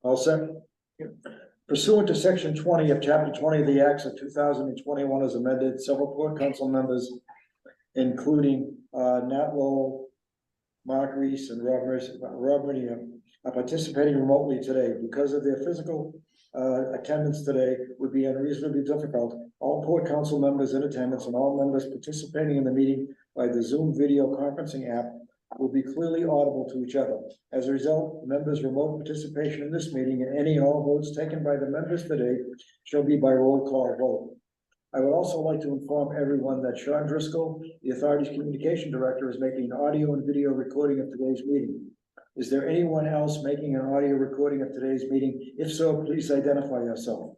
All set. Pursuant to section 20 of chapter 20 of the Acts of 2021 as amended, several port council members, including Nat Lowell, Mark Reese, and Rob Murnia, are participating remotely today. Because of their physical attendance today would be unreasonably difficult, all port council members in attendance and all members participating in the meeting by the Zoom video conferencing app will be clearly audible to each other. As a result, members' remote participation in this meeting and any and all votes taken by the members today shall be by roll call vote. I would also like to inform everyone that Sean Driscoll, the authority's communication director, is making an audio and video recording of today's meeting. Is there anyone else making an audio recording of today's meeting? If so, please identify yourself.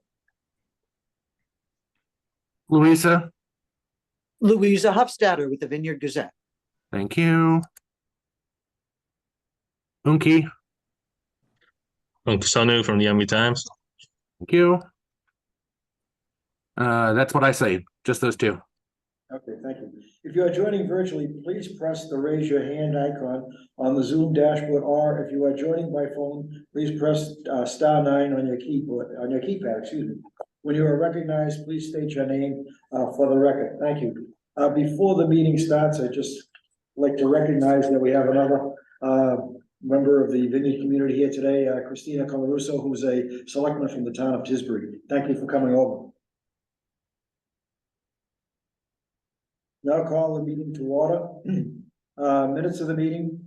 Louisa Hofstadter with the Vineyard Gazette. Thank you. Unki. Sonu from the Yomi Times. Thank you. That's what I say. Just those two. Okay, thank you. If you are joining virtually, please press the raise your hand icon on the Zoom dashboard, or if you are joining by phone, please press *9 on your keypad, excuse me. When you are recognized, please state your name for the record. Thank you. Before the meeting starts, I'd just like to recognize that we have another member of the Vineyard community here today, Christina Colarusso, who's a selectman from the town of Tisbury. Thank you for coming over. Now call the meeting to order. Minutes of the meeting.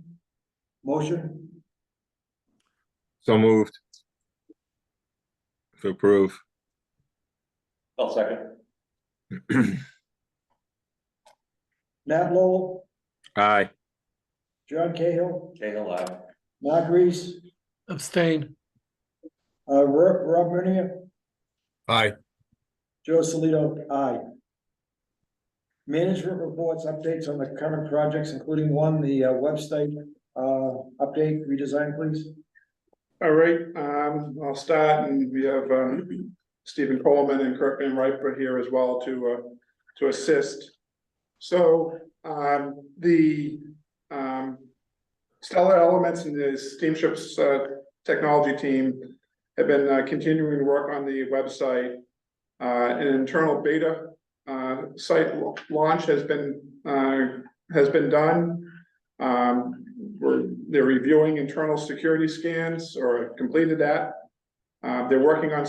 Motion. So moved. To approve. I'll second. Nat Lowell, Aye. John Cahill, aye. Mark Reese, Abstain. Rob Murnia, Aye. Joe Salito, aye. Management reports, updates on the current projects, including one, the website update, redesign, please. All right, I'll start, and we have Stephen Coleman and Kirk Van Riper here as well to assist. So the Stellar Elements and the Steamships technology team have been continuing to work on the website. An internal beta site launch has been done. They're reviewing internal security scans or completed that. They're working on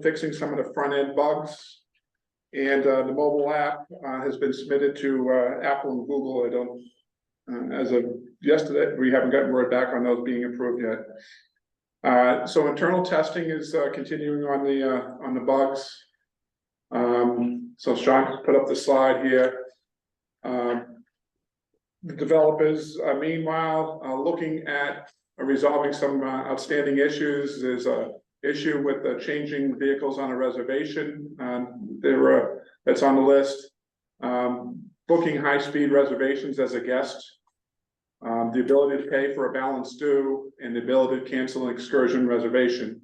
fixing some of the front end bugs, and the mobile app has been submitted to Apple and Google. I don't, as of yesterday, we haven't gotten word back on those being approved yet. So internal testing is continuing on the bugs. So Sean put up the slide here. The developers, meanwhile, looking at resolving some outstanding issues. There's a issue with changing vehicles on a reservation. That's on the list. Booking high-speed reservations as a guest. The ability to pay for a balance due, and the ability to cancel an excursion reservation.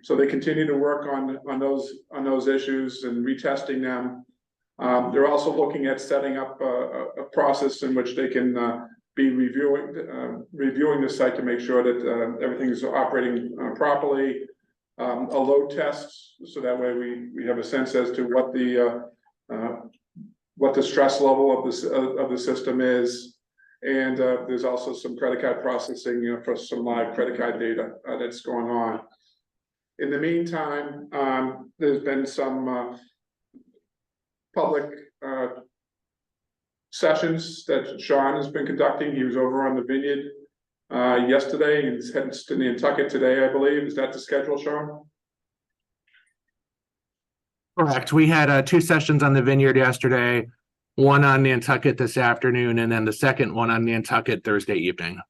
So they continue to work on those issues and retesting them. They're also looking at setting up a process in which they can be reviewing the site to make sure that everything is operating properly. A load test, so that way we have a sense as to what the stress level of the system is. And there's also some credit card processing, for some live credit card data that's going on. In the meantime, there's been some public sessions that Sean has been conducting. He was over on the Vineyard yesterday, and he's heading to Nantucket today, I believe. Is that the schedule, Sean? Correct. We had 2 sessions on the Vineyard yesterday, one on Nantucket this afternoon, and then the second one on Nantucket Thursday evening.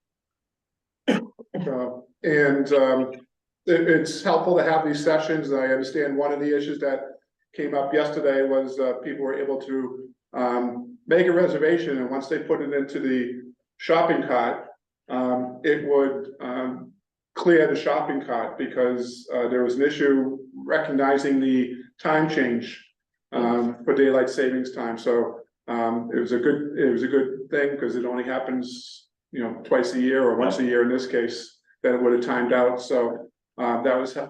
It's helpful to have these sessions. I understand one of the issues that came up yesterday was people were able to make a reservation, and once they put it into the shopping cart, it would clear the shopping cart because there was an issue recognizing the time change for daylight savings time. So it was a good thing because it only happens twice a year, or once a year in this case, that it would have timed out. So That was, a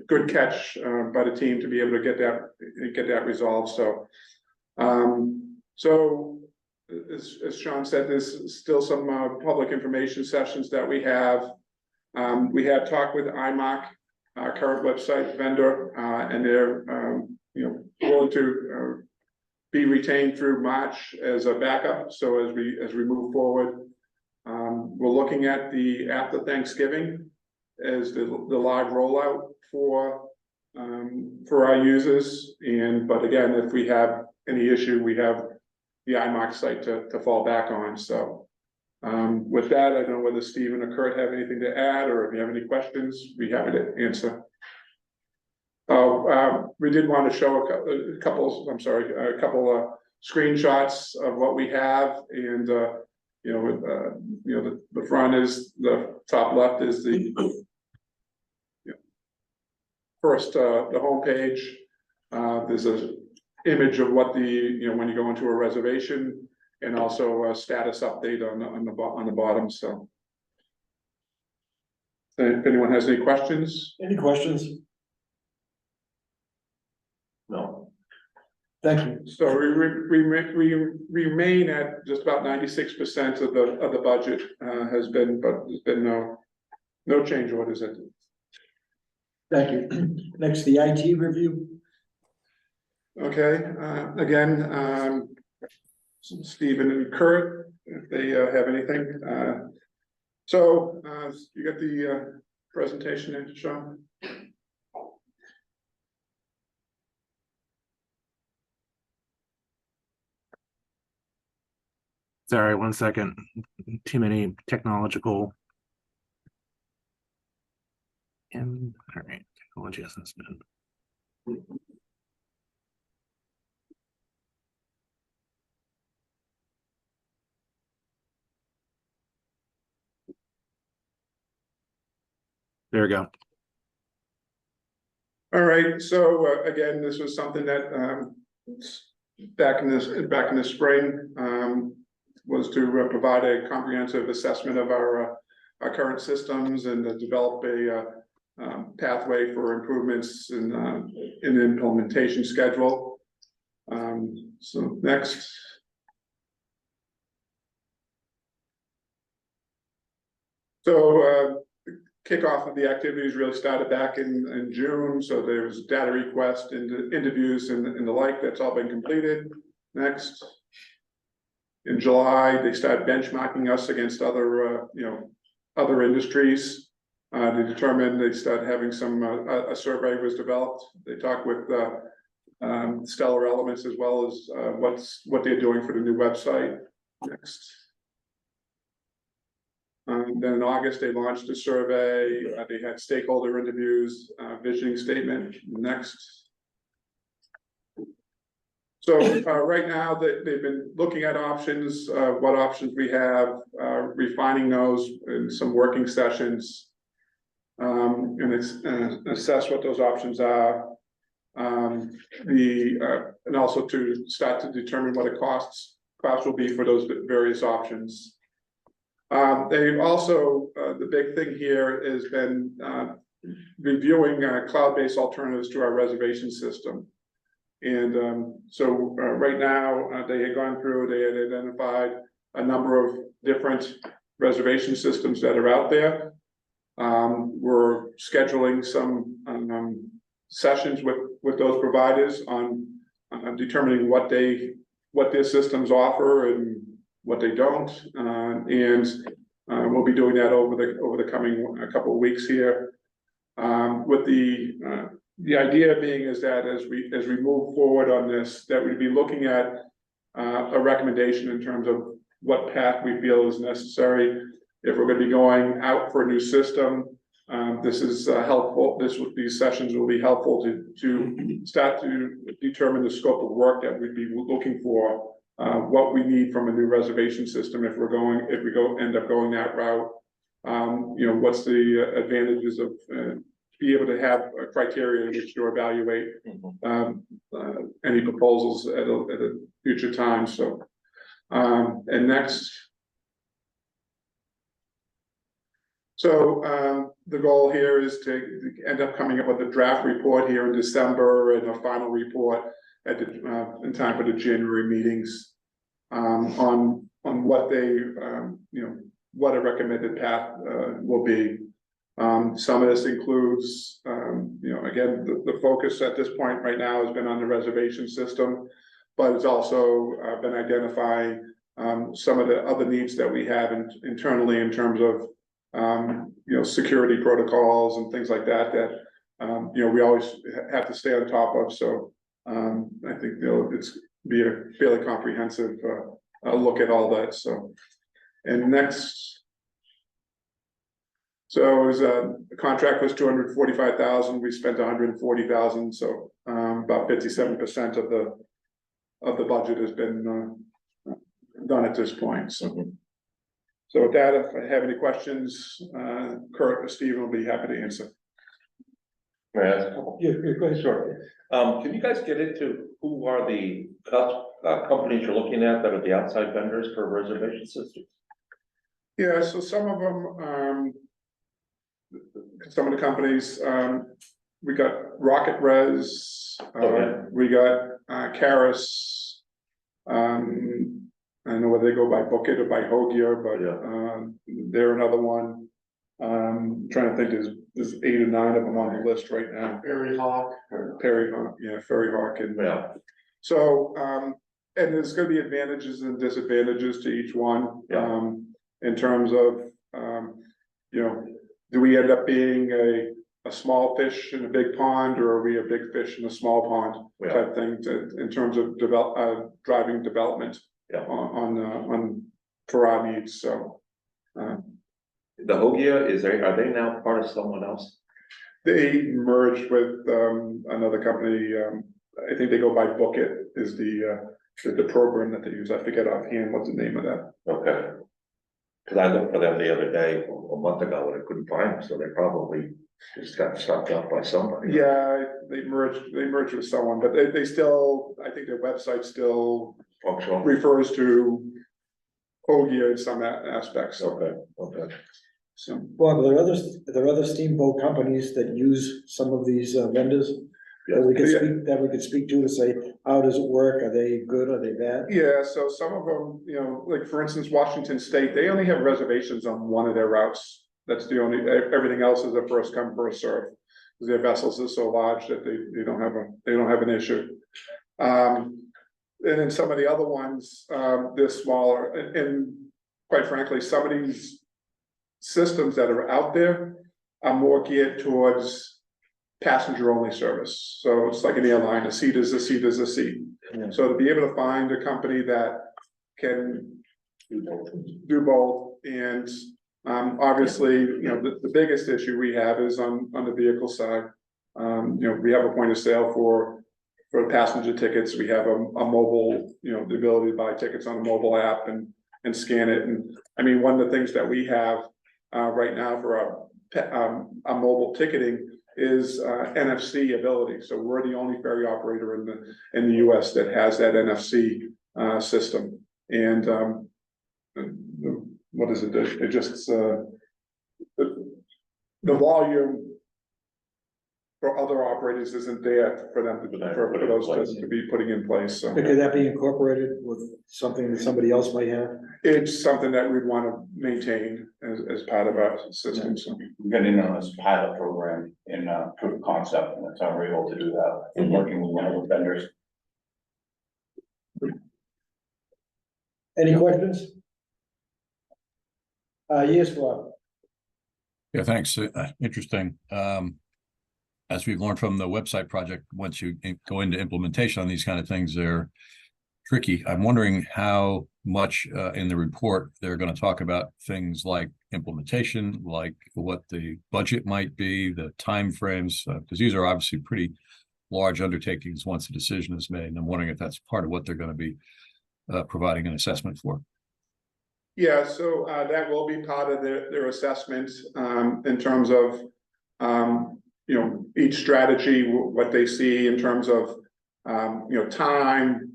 good catch, by the team to be able to get that resolved, so. So, as Sean said, there's still some, public information sessions that we have. We had talked with IMOC, our current website vendor, and they're, willing to, be retained through March as a backup, so as we move forward. We're looking at the after Thanksgiving as the live rollout for our users, but again, if we have any issue, we have the IMOC site to fall back on, so. With that, I don't know whether Stephen or Kurt have anything to add, or if you have any questions, be happy to answer. We did want to show a couple of screenshots of what we have, and the front is the top left is the first the homepage. There's a image of what the when you go into a reservation, and also a status update on the bottom. So, if anyone has any questions. Any questions? No. Thank you. So we remain at just about 96% of the budget has been, but there's been no change orders. Thank you. Next, the IT review. Okay, again, Stephen and Kurt, if they have anything. So you got the presentation in, Sean? Sorry, 1 second. Too many technological. And all right, technology hasn't been. There we go. All right, so again, this was something that back in the spring was to provide a comprehensive assessment of our current systems and to develop a pathway for improvements in the implementation schedule. So next. So kickoff of the activities really started back in June. So there was data request and interviews and the like. That's all been completed. Next. In July, they started benchmarking us against other, other industries. To determine, they started having some, a survey was developed. They talked with Stellar Elements as well as what they're doing for the new website. Next. Then in August, they launched a survey. They had stakeholder interviews, visioning statement. Next. So right now they've been looking at options, what options we have, refining those in some working sessions, and assess what those options are. And also to start to determine what the costs will be for those various options. They've also, the big thing here has been reviewing cloud-based alternatives to our reservation system. And so right now they had gone through, they had identified a number of different reservation systems that are out there. We're scheduling some sessions with those providers on determining what their systems offer and what they don't, and we'll be doing that over the coming couple of weeks here. With the idea being is that as we move forward on this, that we'd be looking at a recommendation in terms of what path we feel is necessary. If we're going to be going out for a new system, this is helpful. These sessions will be helpful to start to determine the scope of work that we'd be looking for. What we need from a new reservation system if we end up going that route. What's the advantages of be able to have a criteria in which to evaluate any proposals at a future time. So, and next. So, the goal here is to end up coming up with a draft report here in December and a final report at the, in time for the January meetings. On what they, what a recommended path, will be. Some of this includes, again, the focus at this point right now has been on the reservation system, but it's also been identifying some of the other needs that we have internally in terms of security protocols and things like that we always have to stay on top of. So I think it's be a fairly comprehensive look at all that. So, and next. So it was the contract was 245,000. We spent 140,000. So about 57% of the budget has been done at this point. So with that, if I have any questions, Kurt or Stephen will be happy to answer. May I ask a couple? Yeah, go ahead. Sure. Can you guys get into who are the companies you're looking at that are the outside vendors for reservation systems? Yeah, so some of them, some of the companies, we got Rocket Res, we got Karis. I know whether they go by Book It or by Hogia, but they're another one. Trying to think, there's 8 or 9 of them on the list right now. Ferry Hawk, and so and there's going to be advantages and disadvantages to each one. In terms of do we end up being a small fish in a big pond, or are we a big fish in a small pond type thing in terms of driving development on for our needs. So the Hogia are they now part of someone else? They merged with another company. I think they go by Book It is the program that they use. I forget offhand what's the name of that. Okay. Because I looked for them the other day, a month ago, and I couldn't find them, so they probably just got sucked up by somebody. Yeah, they merged with someone, but they still, I think their website still functional refers to Hogia in some aspects. Okay. So, Well, are there other steamboat companies that use some of these vendors? That we could speak to say, how does it work? Are they good? Are they bad? yeah, so some of them, like for instance, Washington State, they only have reservations on one of their routes. That's the only, everything else is a first come, first serve. Because their vessels are so large that they don't have an issue. And then some of the other ones, they're smaller, and quite frankly, some of these systems that are out there are more geared towards passenger only service. So it's like an airline, a seat is a seat is a seat. Yeah. So to be able to find a company that can do both, and obviously, the biggest issue we have is on the vehicle side. We have a point of sale for passenger tickets. We have a mobile, the ability to buy tickets on a mobile app and scan it. And I mean, one of the things that we have right now for our mobile ticketing is NFC ability. So we're the only ferry operator in the US that has that NFC system. And what is it? It just the volume for other operators isn't there for them for those to be putting in place. So Could that be incorporated with something that somebody else might have? it's something that we'd want to maintain as part of our system. So We got in on this pilot program in proof of concept, and that's how we're able to do that, and working with one of the vendors. Any questions? Yes, Rob. Yeah, thanks. Interesting. As we've learned from the website project, once you go into implementation on these kind of things, they're tricky. I'm wondering how much in the report they're going to talk about things like implementation, like what the budget might be, the timeframes, because these are obviously pretty large undertakings once a decision is made. And I'm wondering if that's part of what they're going to be providing an assessment for. yeah, so that will be part of their assessment in terms of each strategy, what they see in terms of time,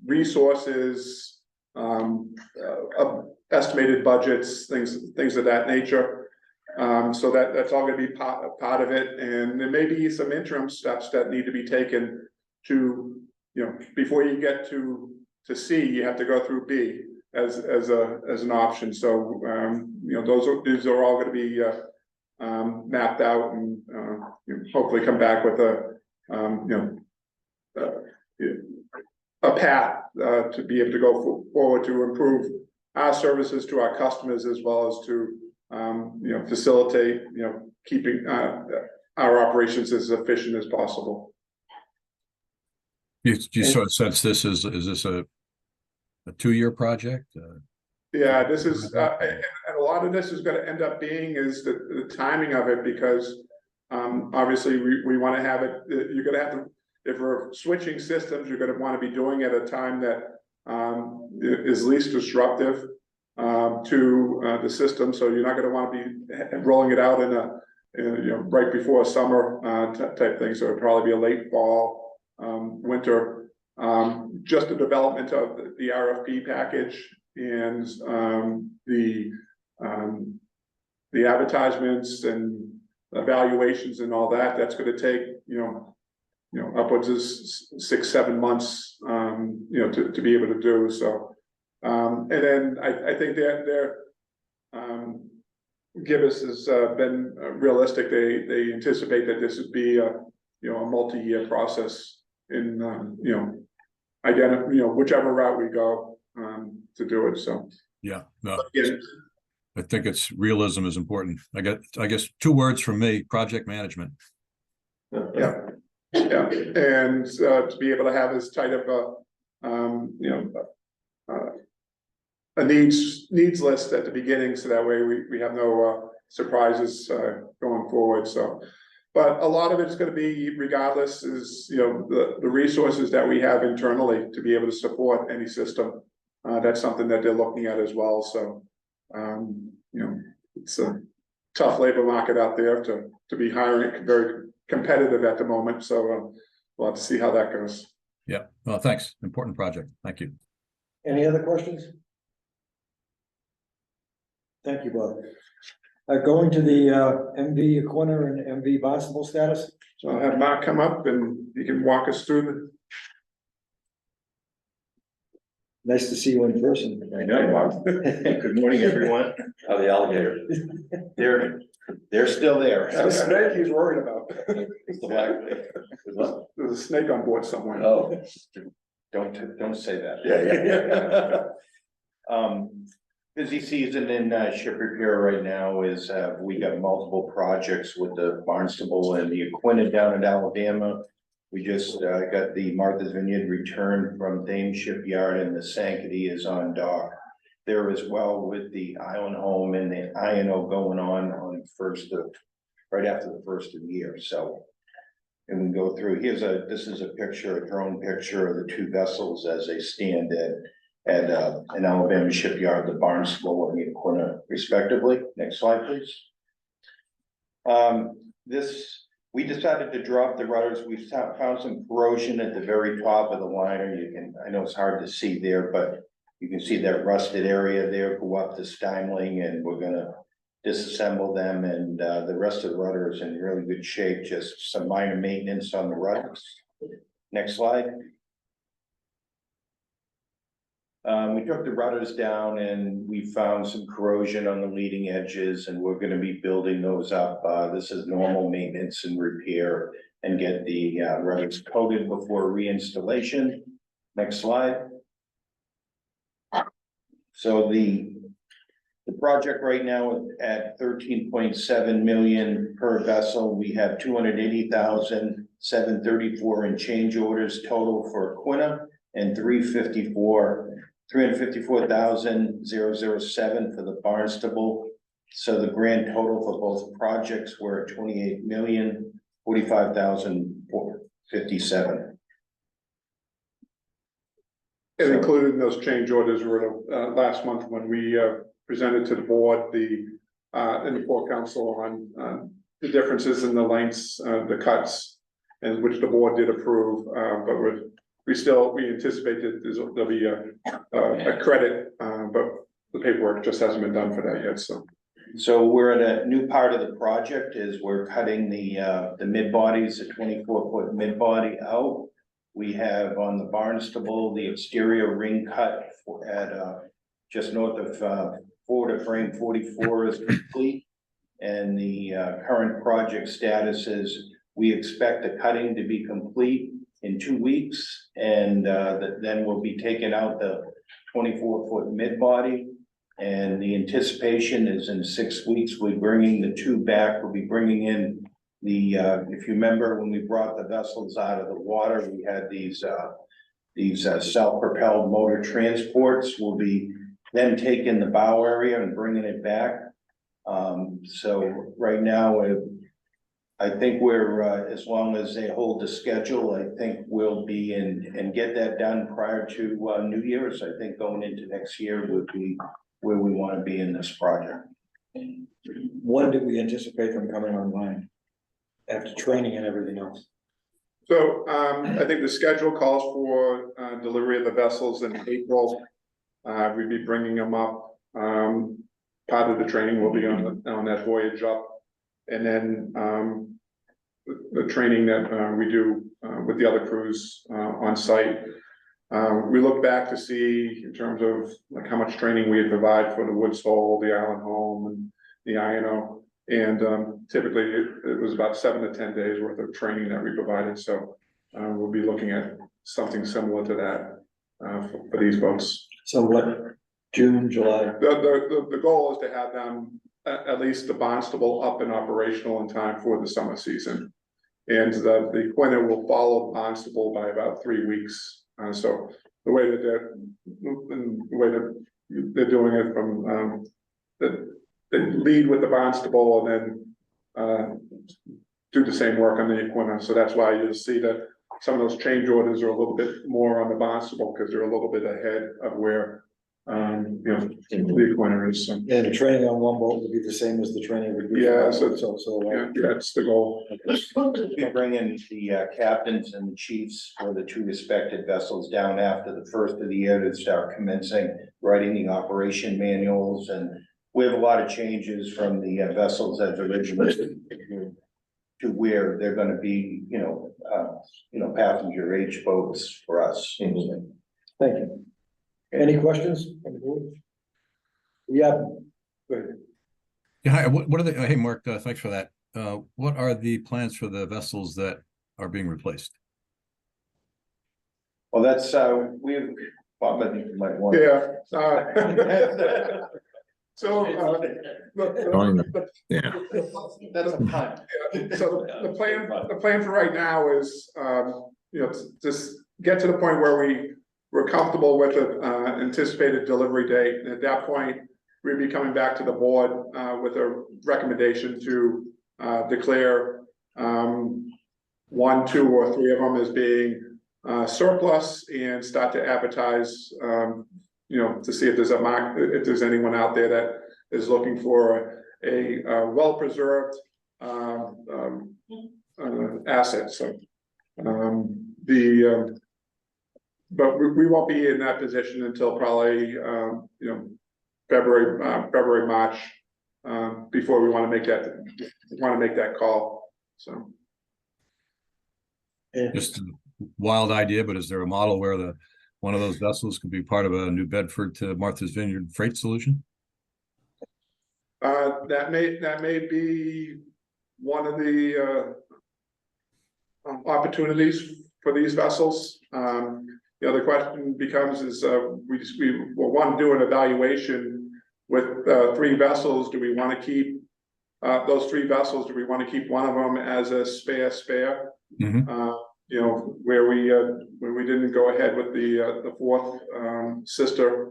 resources, estimated budgets, things of that nature. So that's all gonna be part of it, and there may be some interim steps that need to be taken to, before you get to C, you have to go through B as an option, so, these are all gonna be, mapped out and, hopefully come back with a path, to be able to go forward to improve our services to our customers as well as to, facilitate, keeping, our operations as efficient as possible. Do you sort of sense is this a 2-year project? Yeah, this is, and a lot of this is gonna end up being is the timing of it, because, obviously, we wanna have it, you're gonna have to, if we're switching systems, you're gonna wanna be doing it at a time that, is least disruptive, to, the system, so you're not gonna wanna be rolling it out in a, right before summer, type thing, so it'd probably be a late fall, winter, just the development of the RFP package and, the advertisements and evaluations and all that, that's gonna take, upwards of 6-7 months, to be able to do so. And then I think their Gibbous has been realistic. They anticipate that this would be a multi-year process in whichever route we go to do it. So Yeah, no, yeah. I think it's realism is important. I guess 2 words from me: project management. Yeah, and to be able to have as tight of a needs list at the beginning, so that way we have no surprises going forward. So, but a lot of it's going to be, regardless, is the resources that we have internally to be able to support any system. That's something that they're looking at as well. So, it's a tough labor market out there to be hiring, very competitive at the moment. So we'll have to see how that goes. Yeah, well, thanks. Important project. Thank you. Any other questions? Thank you, Bob. Going to the MV Aquinnah and MV Barnstable status. So I'll have Mark come up and he can walk us through Nice to see you in person. I know. Good morning, everyone. How the alligator? They're still there. the snake he's worried about. The black- There's a snake on board somewhere. Oh, don't say that. Yeah. Busy season in ship repair right now is, we got multiple projects with the Barnstable and the Aquinnah down in Alabama. We just got the Martha's Vineyard returned from Thames Shipyard, and the Sankaty is on dock there as well, with the Island Home and the INO going on right after the first of the year. So, and we go through, this is a picture, a drone picture of the 2 vessels as they stand at an Alabama shipyard, the Barnstable and the Aquinnah respectively. Next slide, please. We decided to drop the rudders. We found some corrosion at the very top of the liner. I know it's hard to see there, but you can see that rusted area there, go up to Steinling, and we're gonna disassemble them, and the rest of the rudder is in really good shape, just some minor maintenance on the rudders. Next slide. We took the rudders down and we found some corrosion on the leading edges, and we're gonna be building those up. This is normal maintenance and repair, and get the rudders coated before reinstallation. Next slide. So the project right now at 13.7 million per vessel. We have 280,734 in change orders total for Aquinnah, and 354,007 for the Barnstable. So the grand total for both projects were 28,045,457. And included in those change orders were last month when we presented to the board and the full council on the differences in the lengths, the cuts, and which the board did approve. But we anticipate that there'll be a credit, but the paperwork just hasn't been done for that yet. So So we're at a new part of the project is we're cutting the mid bodies, the 24-foot mid body out. We have on the Barnstable, the exterior ring cut at just north of Ford frame 44 is complete. And the current project status is we expect the cutting to be complete in 2 weeks. And then we'll be taking out the 24-foot mid body. And the anticipation is in 6 weeks, we're bringing the two back. We'll be bringing in the, if you remember when we brought the vessels out of the water, we had these self-propelled motor transports. We'll be then taking the bow area and bringing it back. So right now, I think we're, as long as they hold the schedule, I think we'll be in and get that done prior to New Year's. I think going into next year would be where we want to be in this project. When do we anticipate them coming online? After training and everything else? So, I think the schedule calls for, delivery of the vessels in April. We'd be bringing them up. Part of the training will be on that voyage up. And then, the training that, we do, with the other crews, on site. We look back to see in terms of like how much training we had provided for the Woods Hole, the Island Home and the INO. And typically it was about 7 to 10 days worth of training that we provided. So we'll be looking at something similar to that for these boats. So what, June, July? The goal is to have them at least the Barnstable up and operational in time for the summer season. And the Aquinnah will follow Barnstable by about 3 weeks. So the way that they're doing it from they lead with the Barnstable and then do the same work on the Aquinnah. So that's why you'll see that some of those change orders are a little bit more on the Barnstable because they're a little bit ahead of where the Aquinnah is. So. And the training on one boat would be the same as the training would be. Yeah, So that's the goal. We bring in the captains and the chiefs for the two respected vessels down after the first of the year to start commencing writing the operation manuals. And we have a lot of changes from the vessels as originally to where they're going to be, passenger H boats for us. Thank you. Any questions? Yeah. Good. Yeah, hi, what are the, hey, Mark, thanks for that. What are the plans for the vessels that are being replaced? Well, that's, we've, Bob, I think you might want. Yeah. Yeah. That's a pun. So the plan for right now is, just get to the point where we're comfortable with the anticipated delivery date. And at that point, we'd be coming back to the board with a recommendation to declare 1, 2, or 3 of them as being surplus and start to advertise, to see if there's a market, if there's anyone out there that is looking for a well-preserved asset. So but we won't be in that position until probably February, March, before we want to make that call. So Just a wild idea, but is there a model where one of those vessels could be part of a New Bedford to Martha's Vineyard freight solution? That may be one of the opportunities for these vessels. The question becomes is we want to do an evaluation with 3 vessels. Do we want to keep those 3 vessels? Do we want to keep one of them as a spare? Mm-hmm. Where we didn't go ahead with the 4th sister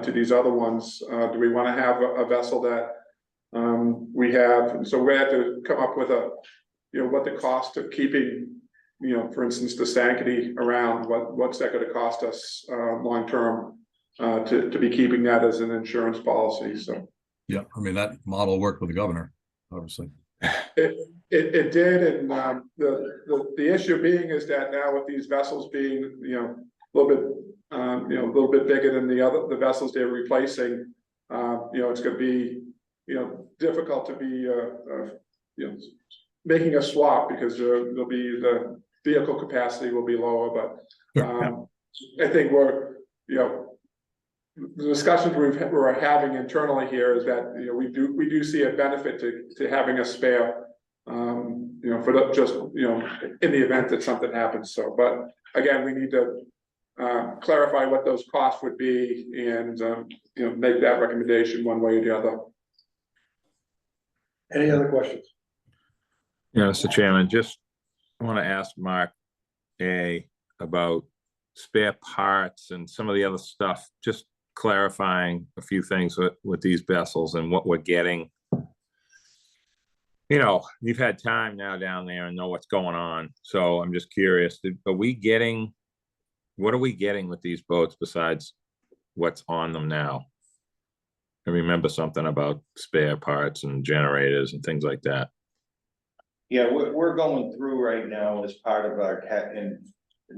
to these other ones. Do we want to have a vessel that we have? So we have to come up with what the cost of keeping, for instance, the Sankaty around, what's that going to cost us long term to be keeping that as an insurance policy. So yeah, I mean that model worked with the governor, obviously. It did, and the issue being is that now with these vessels being a little bit bigger than the vessels they're replacing, it's going to be difficult to be, making a swap because there'll be the vehicle capacity will be lower, but I think the discussions we're having internally here is that, we do see a benefit to having a spare, for just, in the event that something happens. So, but again, we need to clarify what those costs would be and, make that recommendation one way or the other. Any other questions? Yeah, Mr. Chairman, just want to ask Mark about spare parts and some of the other stuff, just clarifying a few things with these vessels and what we're getting. You've had time now down there and know what's going on. So I'm just curious, what are we getting with these boats besides what's on them now? I remember something about spare parts and generators and things like that. Yeah, we're going through right now as part of our and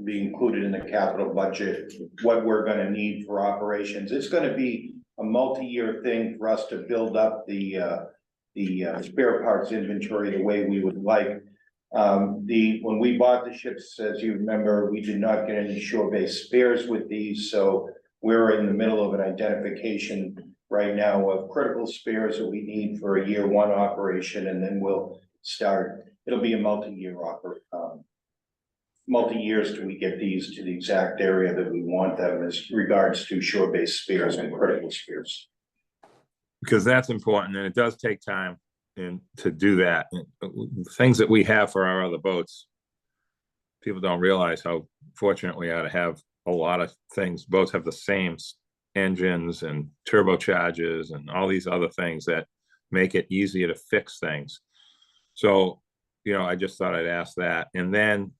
be included in the capital budget, what we're gonna need for operations. It's gonna be a multi-year thing for us to build up the spare parts inventory the way we would like. When we bought the ships, as you remember, we did not get any shore-based spares with these, so we're in the middle of an identification right now of critical spares that we need for a year one operation, and then we'll start. It'll be a multi-years till we get these to the exact area that we want them as regards to shore-based spares and critical spares. Because that's important, and it does take time to do that. Things that we have for our other boats, people don't realize how fortunate we are to have a lot of things. Boats have the same engines and turbochargers and all these other things that make it easier to fix things. So, I just thought I'd ask that. And then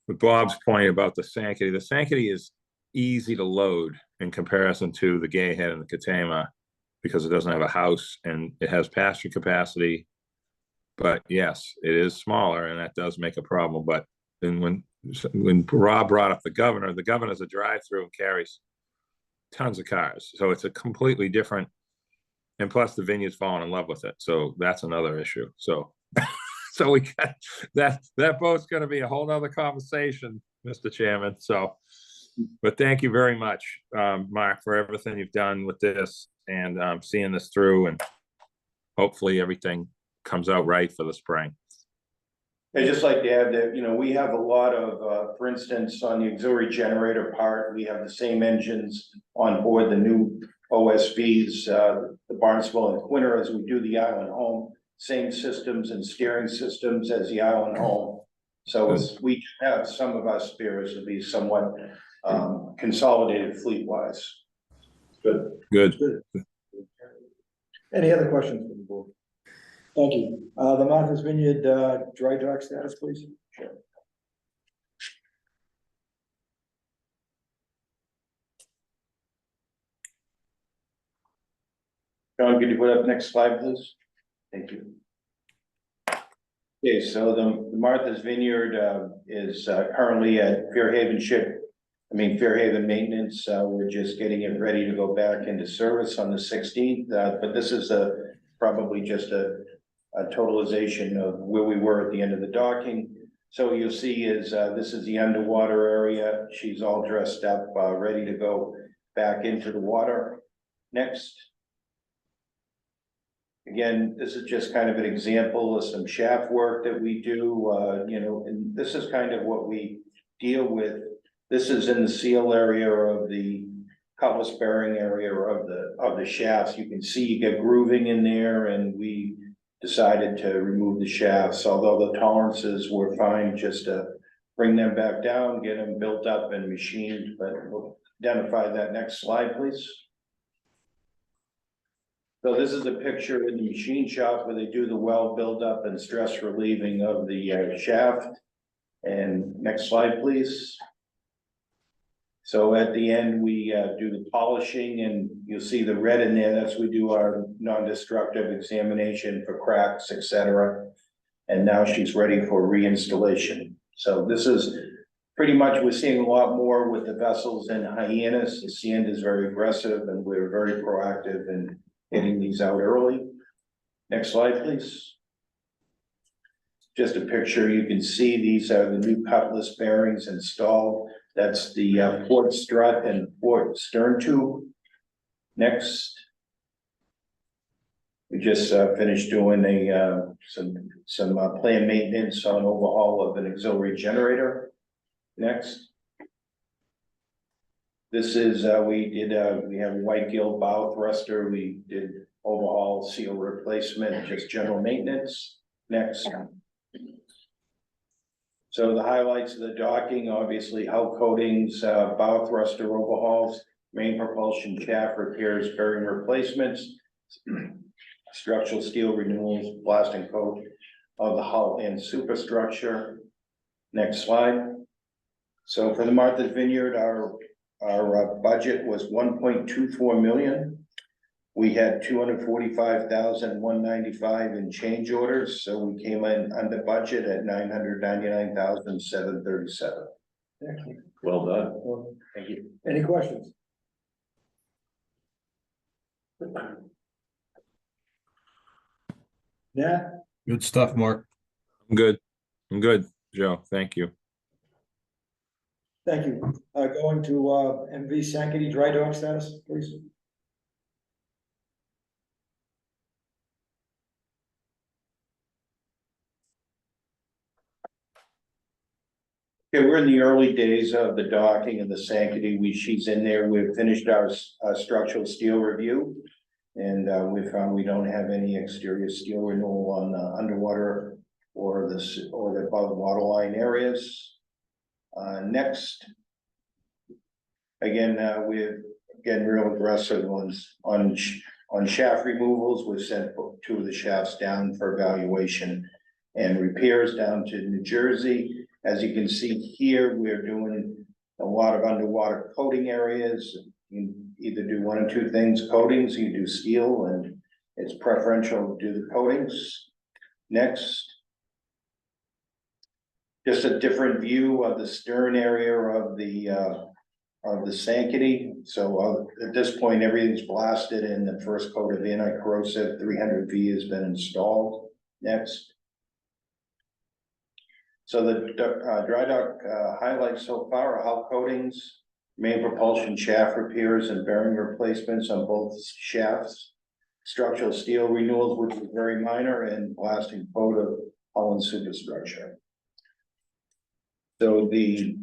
with Bob's point about the Sankaty is easy to load in comparison to the Gayhead and the Katama because it doesn't have a house and it has passenger capacity. But yes, it is smaller and that does make a problem. But then when Rob brought up the governor's a drive-through and carries tons of cars. So it's a completely different, and plus the Vineyard's fallen in love with it. So that's another issue. So so we got that boat's going to be a whole nother conversation, Mr. Chairman. So, but thank you very much, Mark, for everything you've done with this and seeing this through, and hopefully everything comes out right for the spring. I'd just like to add that, we have a lot of, for instance, on the auxiliary generator part, we have the same engines on board the new OSVs, the Barnstable and Aquinnah, as we do the Island Home, same systems and steering systems as the Island Home. So we have some of our spares to be somewhat consolidated fleet-wise. Good. Any other questions from the board? Thank you. The Martha's Vineyard dry dock status, please. Sure. John, could you put up next slide, please? Thank you. Okay, so the Martha's Vineyard is currently at Fairhaven maintenance. We're just getting it ready to go back into service on the 16th. But this is probably just a totalization of where we were at the end of the docking. So you'll see is this is the underwater area. She's all dressed up, ready to go back into the water. Next. Again, this is just kind of an example of some shaft work that we do, and this is kind of what we deal with. This is in the seal area of the cutlass bearing area of the shafts. You can see you get grooving in there, and we decided to remove the shafts, although the tolerances were fine, just to bring them back down, get them built up and machined. But we'll identify that next slide, please. So this is a picture in the machine shop where they do the well buildup and stress relieving of the shaft. And next slide, please. So at the end, we do the polishing, and you'll see the red in there. That's we do our non-destructive examination for cracks, etc. And now she's ready for reinstallation. So this is pretty much, we're seeing a lot more with the vessels in Hyannis. The sand is very aggressive, and we're very proactive in getting these out early. Next slide, please. Just a picture, you can see these are the new cutlass bearings installed. That's the port strut and port stern tube. Next. We just finished doing some planned maintenance on overhaul of an auxiliary generator. Next. This is, we have white gill bow thruster. We did overhaul, seal replacement, just general maintenance. Next. So the highlights of the docking, obviously hull coatings, bow thruster overhauls, main propulsion shaft repairs, bearing replacements, structural steel renewals, blasting coat of the hull and superstructure. Next slide. So for the Martha's Vineyard, our budget was 1.24 million. We had 245,195 in change orders, so we came in under budget at 999,737. Thank you. Well done. Well, Thank you. any questions? Nat? Good stuff, Mark. I'm good. I'm good, Joe. Thank you. Thank you. Going to MV Sankaty dry dock status, please. Okay, we're in the early days of the docking and the Sankaty. She's in there. We've finished our structural steel review. And we found we don't have any exterior steel renewal on the underwater or the above waterline areas. Next. Again, we're getting real aggressive on shaft removals. We've sent 2 of the shafts down for evaluation and repairs down to New Jersey. As you can see here, we're doing a lot of underwater coating areas. You either do one or two things, coatings, you do steel, and it's preferential to do the coatings. Next. Just a different view of the stern area of the Sankaty. So at this point, everything's blasted and the first coat of anti-corrosive 300V has been installed. Next. So the dry dock highlights so far are hull coatings, main propulsion shaft repairs and bearing replacements on both shafts, structural steel renewals, which is very minor, and blasting coat of hull and superstructure. So the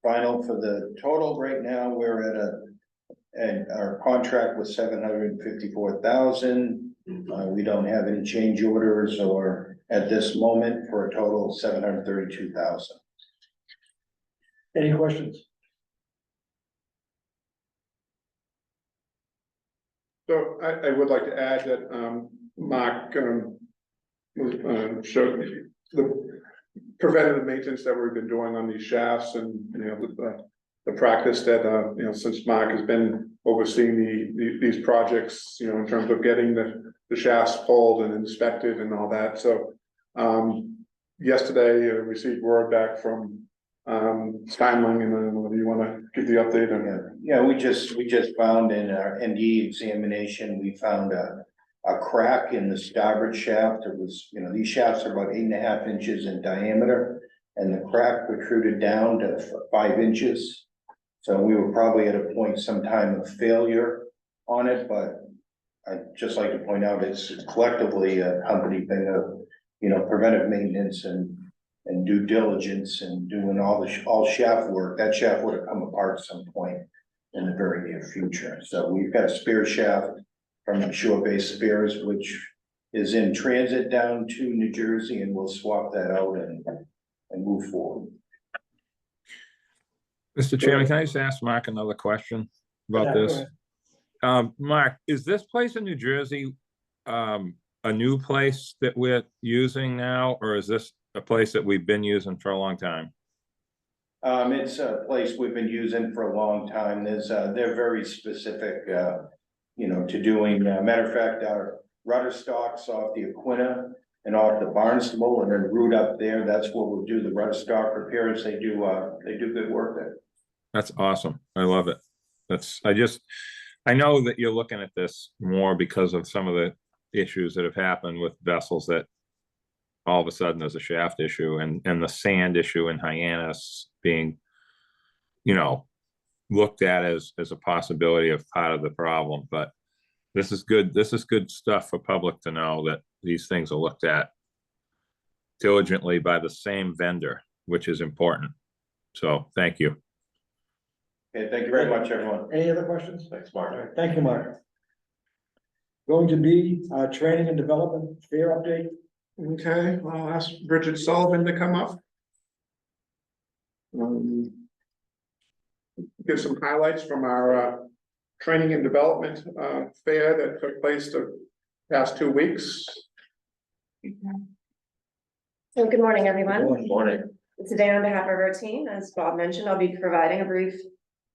final for the total right now, we're at our contract was 754,000. We don't have any change orders or at this moment for a total of 732,000. Any questions? So I would like to add that Mark showed me the preventative maintenance that we've been doing on these shafts, and the practice that since Mark has been overseeing these projects, in terms of getting the shafts pulled and inspected and all that. So yesterday I received word back from Timeline, and I don't know whether you want to give the update on that. Yeah, we just found in our NDE examination, we found a crack in the starboard shaft. It was, these shafts are about 8.5 inches in diameter, and the crack protruded down to 5 inches. So we were probably at a point sometime of failure on it, but I'd just like to point out it's collectively a company thing of, preventive maintenance and due diligence and doing all shaft work. That shaft would have come apart at some point in the very near future. So we've got a spare shaft from Shore-Based Spares, which is in transit down to New Jersey, and we'll swap that out and move forward. Mr. Chairman, can I just ask Mark another question about Yeah, this? Mark, is this place in New Jersey a new place that we're using now, or is this a place that we've been using for a long time? It's a place we've been using for a long time. They're very specific, to doing, matter of fact, our rudder stocks off the Aquinnah and off the Barnstable, and then route up there. That's where we'll do the rudder stock repairs. They do good work there. That's awesome. I love it. I just I know that you're looking at this more because of some of the issues that have happened with vessels that all of a sudden there's a shaft issue and the sand issue in Hyannis being, looked at as a possibility of part of the problem, but this is good. This is good stuff for public to know that these things are looked at diligently by the same vendor, which is important. So thank you. Okay, thank you very much, everyone. Any other questions? Thanks, Mark. Thank you, Mark. Going to be, training and development fair update. Okay, I'll ask Bridget Sullivan to come up. Give some highlights from our training and development fair that took place the past 2 weeks. So good morning, everyone. Good Morning. Today, on behalf of our team, as Bob mentioned, I'll be providing a brief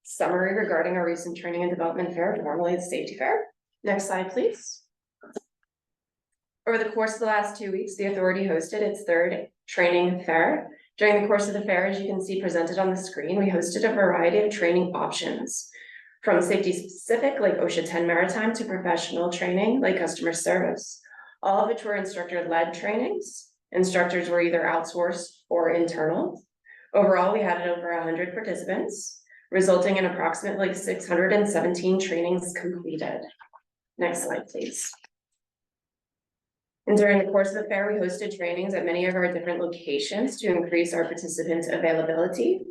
summary regarding our recent training and development fair, formerly the safety fair. Next slide, please. Over the course of the last 2 weeks, the authority hosted its third training fair. During the course of the fair, as you can see presented on the screen, we hosted a variety of training options, from safety specific like OSHA 10 Maritime to professional training like customer service, all of which were instructor-led trainings. Instructors were either outsourced or internal. Overall, we had over 100 participants, resulting in approximately 617 trainings completed. Next slide, please. And during the course of the fair, we hosted trainings at many of our different locations to increase our participant availability.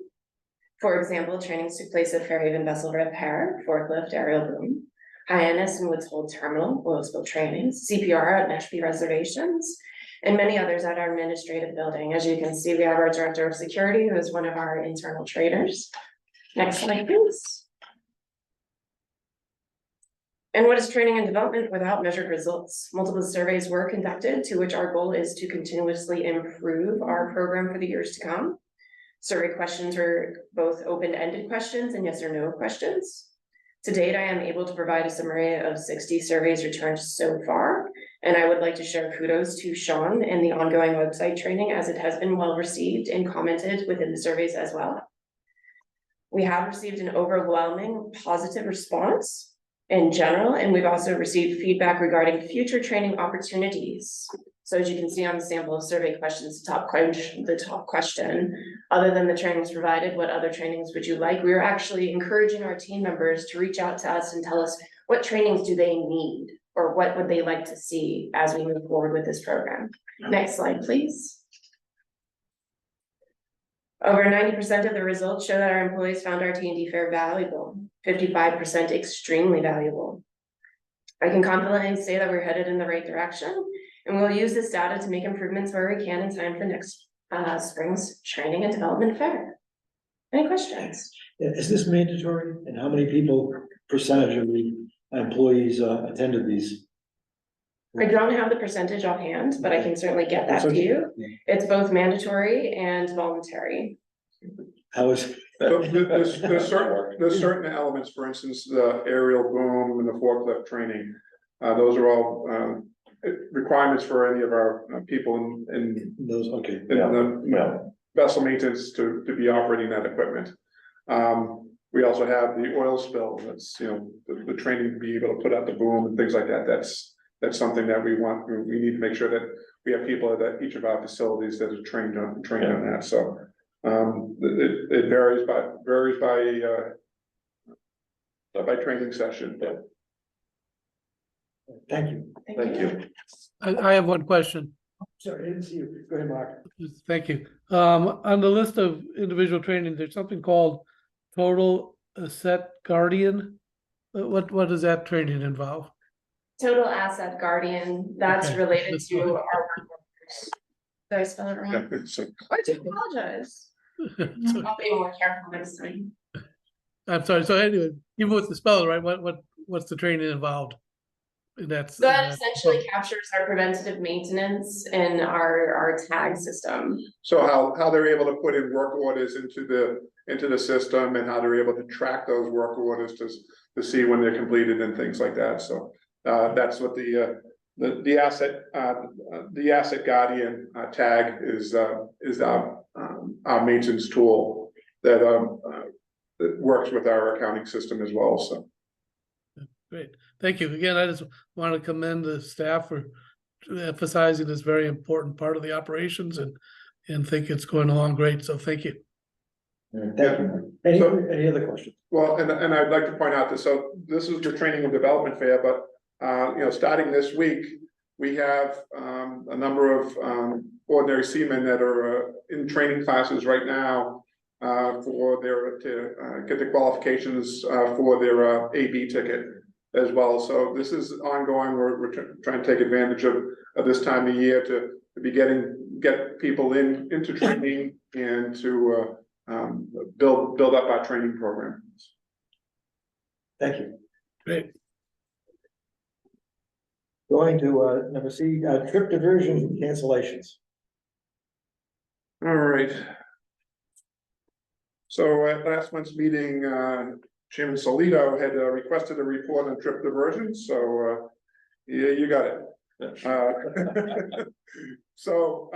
For example, trainings took place at Fairhaven Vessel Repair, Forklift, Aerial Boom, Hyannis and Woods Hole Terminal, oil spill trainings, CPR at Nashby Reservations, and many others at our administrative building. As you can see, we have our Director of Security, who is one of our internal trainers. Next slide, please. And what is training and development without measured results? Multiple surveys were conducted, to which our goal is to continuously improve our program for the years to come. Survey questions were both open-ended questions and yes or no questions. To date, I am able to provide a summary of 60 surveys returned so far, and I would like to share kudos to Sean and the ongoing website training, as it has been well received and commented within the surveys as well. We have received an overwhelming positive response in general, and we've also received feedback regarding future training opportunities. So as you can see on the sample of survey questions, the top question, other than the trainings provided, what other trainings would you like? We are actually encouraging our team members to reach out to us and tell us what trainings do they need or what would they like to see as we move forward with this program. Next slide, please. Over 90% of the results show that our employees found our T&D fair valuable, 55% extremely valuable. I can confidently say that we're headed in the right direction, and we'll use this data to make improvements where we can in time for next spring's training and development fair. Any questions? Is this mandatory? And how many percentage of the employees attended these? I don't have the percentage offhand, but I can certainly get that to you. It's both mandatory and voluntary. How is? There's certain elements, for instance, the aerial boom and the forklift training. Those are all requirements for any of our people in Those, okay. the vessel maintenance to be operating that equipment. We also have the oil spill. That's, the training to be able to put out the boom and things like that. That's something that we want. We need to make sure that we have people at each of our facilities that are trained on that. So it varies by training session. Thank you. Thank you. I have one question. Sorry, I didn't see you. Go ahead, Mark. Thank you. On the list of individual training, there's something called Total Asset Guardian. What does that training involve? Total Asset Guardian, that's Okay. related to our workers. Did I spell it wrong? Yeah, so I do apologize. I'll be more careful next time. I'm sorry. So anyway, even with the spelling, right? What's the training involved? That's So that essentially captures our preventative maintenance in our tag system. So how they're able to put in work orders into the system, and how they're able to track those work orders to see when they're completed and things like that. So that's what the asset guardian tag is our maintenance tool that works with our accounting system as well. So Great. Thank you. Again, I just want to commend the staff for emphasizing this very important part of the operations and think it's going along great. So thank you. Thank you. Any other questions? Well, and I'd like to point out that, so this is the training and development fair, but, starting this week, we have, a number of, ordinary seamen that are, in training classes right now, to get the qualifications, for their, AB ticket as well. So this is ongoing. We're trying to take advantage of this time of year to get people into training and to, build up our training program. Thank you. Great. Going to number C, trip diversions and cancellations. All right. So at last month's meeting, Chairman Solito had requested a report on trip diversions, so yeah, you got it. So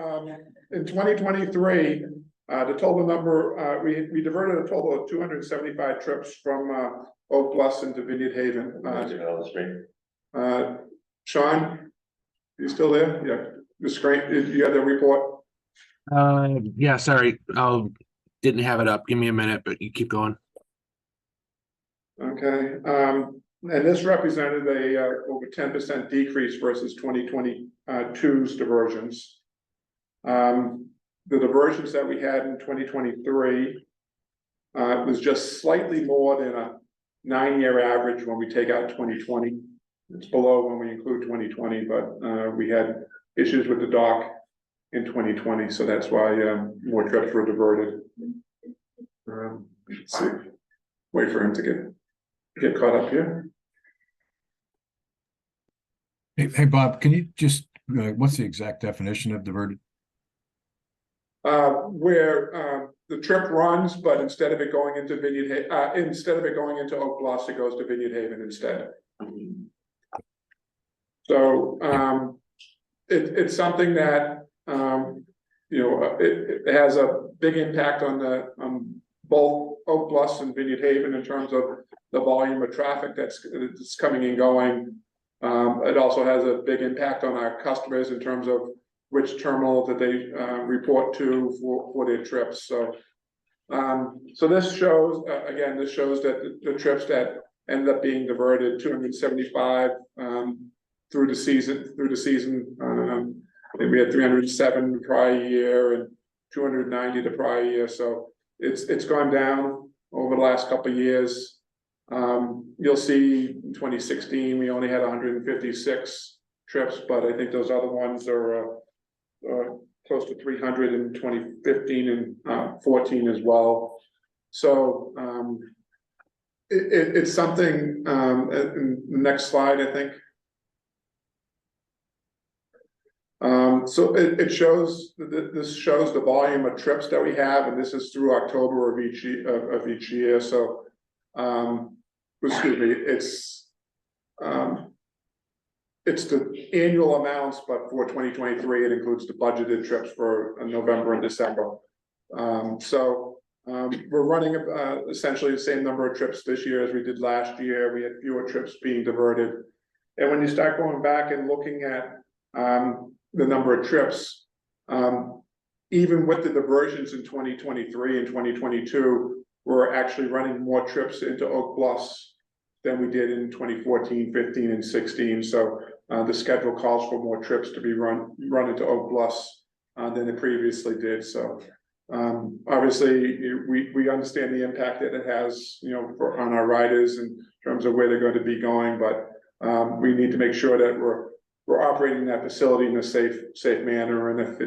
in 2023, the total number, we diverted a total of 275 trips from Oak Bluffs into Vineyard Haven. Sean, you still there? Yeah, the screen, you got the report? Yeah, sorry, didn't have it up. Give me a minute, but you keep going. Okay, and this represented a over 10% decrease versus 2022's diversions. The diversions that we had in 2023 was just slightly more than a 9-year average when we take out 2020. It's below when we include 2020, but we had issues with the dock in 2020, so that's why more trips were diverted. Let's see. Wait for him to get caught up here. Hey, Bob, can you just, what's the exact definition of diverted? Where the trip runs, but instead of it going into instead of it going into Oak Bluffs, it goes to Vineyard Haven instead. So it's something that it has a big impact on both Oak Bluffs and Vineyard Haven in terms of the volume of traffic that's coming and going. It also has a big impact on our customers in terms of which terminal that they report to for their trips. So so this shows again, this shows that the trips that ended up being diverted, 275 through the season. I think we had 307 the prior year and 290 the prior year. So it's gone down over the last couple of years. You'll see in 2016 we only had 156 trips, but I think those other ones are close to 300 in 2015 and 14 as well. So it's something. In the next slide, I think. So it shows this shows the volume of trips that we have, and this is through October of each year. So, excuse me, it's the annual amounts, but for 2023, it includes the budgeted trips for November and December. So we're running essentially the same number of trips this year as we did last year. We had fewer trips being diverted, and when you start going back and looking at the number of trips, even with the diversions in 2023 and 2022, we're actually running more trips into Oak Bluffs than we did in 2014, 15, and 16. So the schedule calls for more trips to be run into Oak Bluffs than it previously did. So obviously we understand the impact that it has, on our riders in terms of where they're going to be going, but we need to make sure that we're operating that facility in a safe manner. And if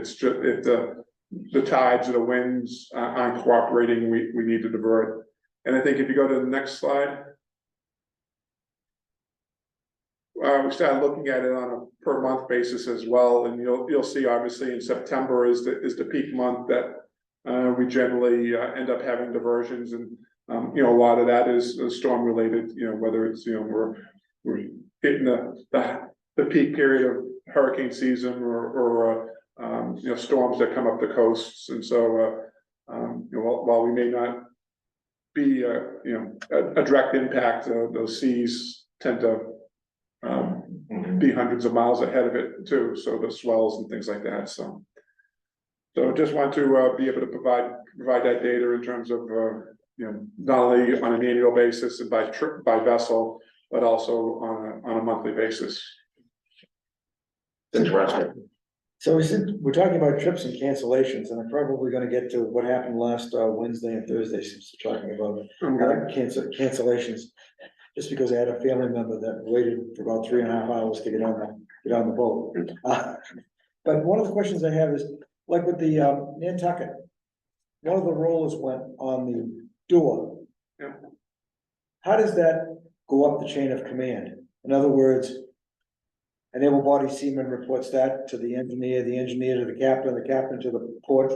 the tides or the winds aren't cooperating, we need to divert. And I think if you go to the next slide, we started looking at it on a per month basis as well. And you'll see obviously in September is the peak month that we generally end up having diversions. And a lot of that is storm related, whether it's we're hitting the peak period of hurricane season or storms that come up the coasts. And so while we may not be a direct impact, those seas tend to be hundreds of miles ahead of it too, so the swells and things like that, so. So just want to be able to provide that data in terms of not only on an annual basis and by trip, by vessel, but also on a monthly basis. Interesting. So we're talking about trips and cancellations, and I'm probably gonna get to what happened last Wednesday and Thursday, since we're talking about cancellations. Just because I had a family member that waited for about 3.5 hours to get on the boat. But one of the questions I have is, like with the Nantucket, one of the rollers went on the door. Yeah. How does that go up the chain of command? In other words, an able-bodied seaman reports that to the engineer to the captain to the port,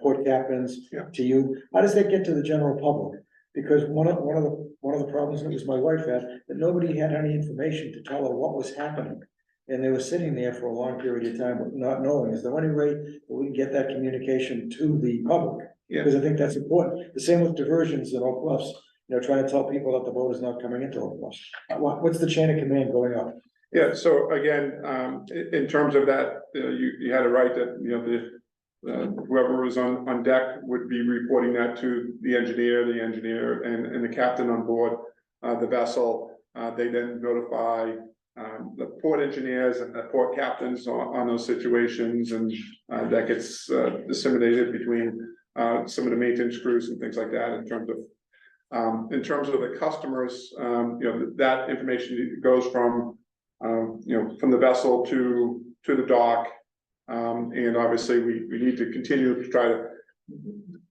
port captains, Yeah. to you. How does that get to the general public? Because one of the problems that was my wife had, that nobody had any information to tell her what was happening. And they were sitting there for a long period of time not knowing. Is there any way that we can get that communication to the public? Yeah. Because I think that's important. The same with diversions in Oak Bluffs, trying to tell people that the boat is not coming into Oak Bluffs. What's the chain of command going up? Yeah, so again, in terms of that, you had it right that, whoever was on deck would be reporting that to the engineer and the captain on board the vessel. They then notify the port engineers and the port captains on those situations, and that gets disseminated between some of the maintenance crews and things like that. In terms of the customers, that information goes from from the vessel to the dock. And obviously we need to continue to try to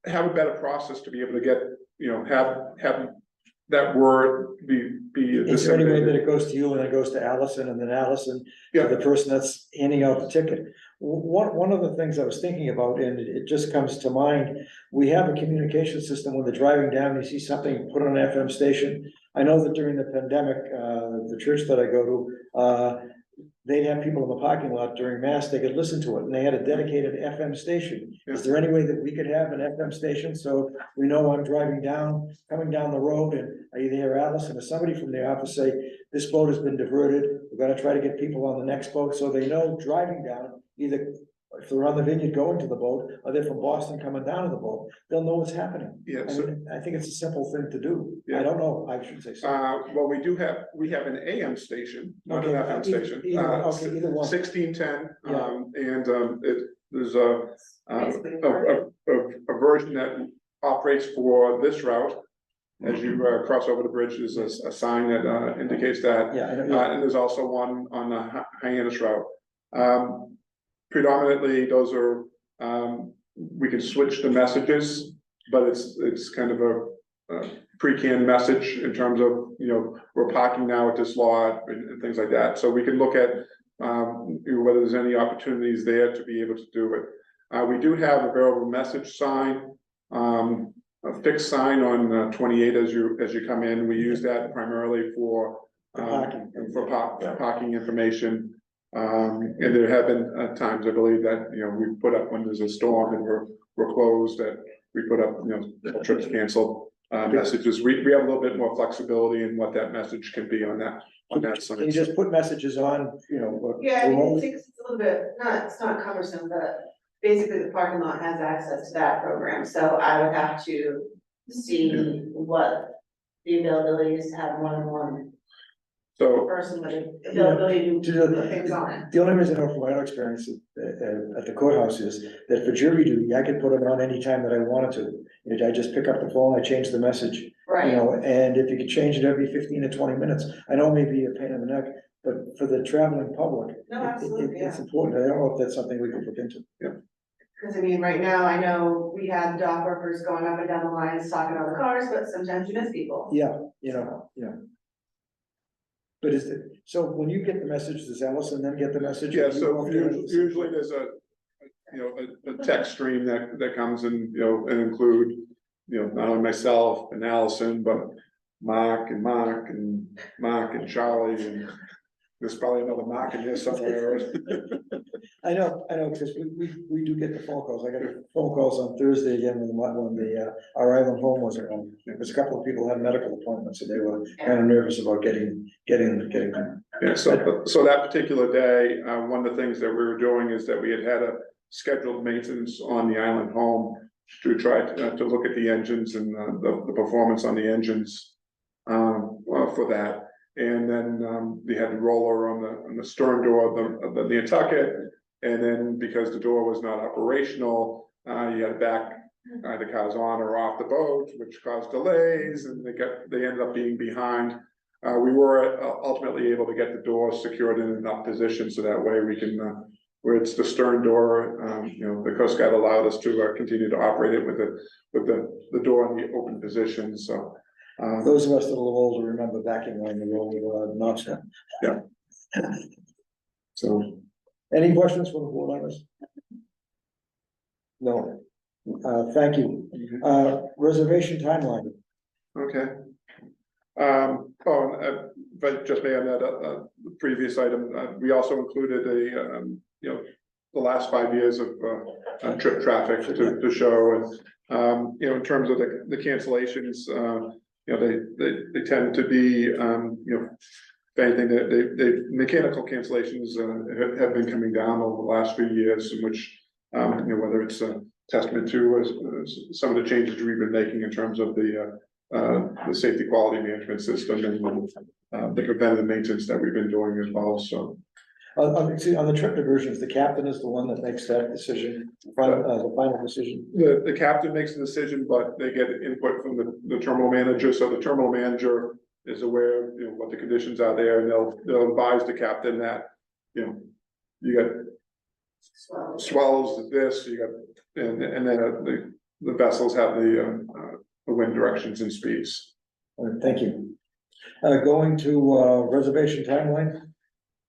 have a better process to be able to get, have that word be Is there any way that disseminated. it goes to you and it goes to Allison and then Allison Yeah. to the person that's handing out the ticket? One of the things I was thinking about, and it just comes to mind, we have a communication system when they're driving down, you see something put on an FM station. I know that during the pandemic, the church that I go to, they'd have people in the parking lot during mass, they could listen to it, and they had a dedicated FM station. Yeah. Is there any way that we could have an FM station, so we know I'm driving down, coming down the road, and I either hear Allison or somebody from the office say, this boat has been diverted, we're gonna try to get people on the next boat, so they know driving down, either if they're on the Vineyard going to the boat, or they're from Boston coming down to the boat, they'll know what's happening. Yeah, I so, mean, I think it's a simple thing to do. Yeah. I don't know, I should say so. well, we have an AM station, not an Okay, FM station. either one. 1610, Yeah. there's a version that operates for this route. As you cross over the bridge, there's a sign that indicates that. Yeah, I know. And there's also one on the Hyannis route. Predominantly, those are, we can switch the messages, but it's kind of a pre-canned message in terms of, we're parking now at this lot and things like that. So we can look at whether there's any opportunities there to be able to do it. We do have a variable message sign, a fixed sign on 28 as you come in. We use that primarily for parking information. And there have been times, I believe, that we put up when there's a storm and we're closed, that we put up trips canceled messages. We have a little bit more flexibility in what that message can be on that sign. Can you just put messages on, Yeah, I mean, remotely? it's a little bit, it's not cumbersome, but basically the parking lot has access to that program, so I would have to see what the availability is to have more than one So, person with the ability to put things on it. The only reason I know from my own experience at the courthouse is that for jury duty, I could put it on anytime that I wanted to. And I just pick up the phone, I change the message, Right, and if you could change it every 15 to 20 minutes, I know it may be a pain in the neck, but for the traveling public, no, absolutely, it's yeah, important. I don't know if that's something we could look into. because I mean, right now, I know we have dock workers going up and down the lines talking on the cars, but sometimes you miss people. Yeah. But so when you get the message, does Allison then get the message? yeah, Or do you so go through it? usually there's a text stream that comes and, and include, not only myself and Allison, but Mark and Charlie, and there's probably another Mark in here somewhere. I know, because we do get the phone calls. I got phone calls on Thursday again when our island home wasn't on. Because a couple of people had medical appointments and they were kind of nervous about getting. Yeah, so that particular day, one of the things that we were doing is that we had a scheduled maintenance on the island home to try to look at the engines and the performance on the engines for that. And then we had the roller on the stern door of the Nantucket. And then because the door was not operational, you had to back the cars on or off the boat, which caused delays, and they ended up being behind. We were ultimately able to get the door secured in enough position so that way we can, where it's the stern door, the Coast Guard allowed us to continue to operate it with the door in the open position. So Those of us that are a little older remember backing on the road with nonsense. Yeah. So, any questions for the board on this? No. Thank you. Reservation timeline. Okay. But just may on that previous item, we also included the last 5 years of trip traffic to show, and in terms of the cancellations, they tend to be if anything, the mechanical cancellations have been coming down over the last few years, in which whether it's a testament to some of the changes we've been making in terms of the safety quality management system and the preventative maintenance that we've been doing as well. So On the trip diversions, the captain is the one that makes that decision, the final decision. the captain makes the decision, but they get input from the terminal manager. So the terminal manager is aware of what the conditions are there, and they'll advise the captain that you got swells this, you got and then the vessels have the wind directions and speeds. All right, thank you. Going to reservation timeline.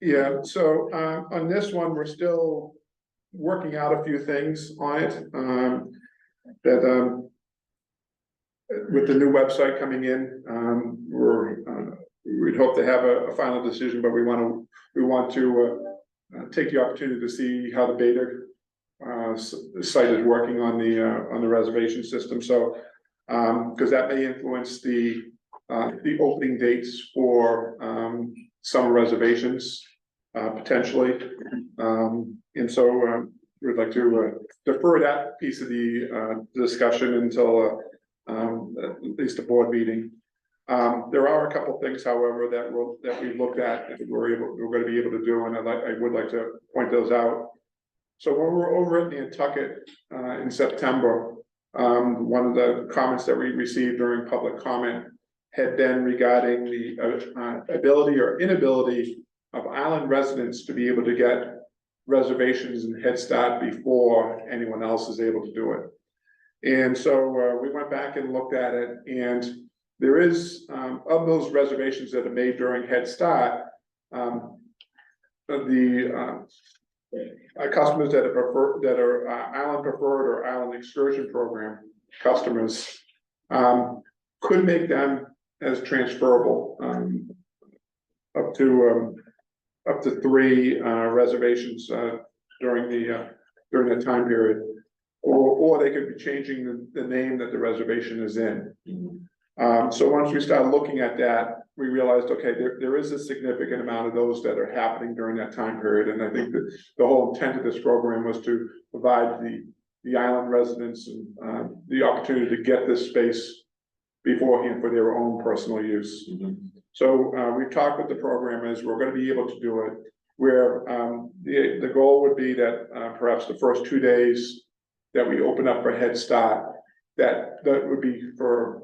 Yeah, so on this one, we're still working out a few things on it. That with the new website coming in, we'd hope to have a final decision, but we want to take the opportunity to see how the beta site is working on the reservation system. So because that may influence the opening dates for summer reservations potentially, and so we'd like to defer that piece of the discussion until at least the board meeting. There are a couple of things, however, that we looked at and we're going to be able to do, and I would like to point those out. So when we were over at Nantucket in September, one of the comments that we received during public comment had been regarding the ability or inability of island residents to be able to get reservations and head start before anyone else is able to do it. And so we went back and looked at it, and there is of those reservations that are made during Head Start, customers that are island preferred or island excursion program customers could make them as transferable up to 3 reservations during that time period, or they could be changing the name that the reservation is in. So once we started looking at that, we realized, okay, there is a significant amount of those that are happening during that time period. And I think that the whole intent of this program was to provide the island residents and the opportunity to get this space beforehand for their own personal use. So we've talked with the programmers, we're going to be able to do it where the goal would be that perhaps the first 2 days that we open up for Head Start, that would be for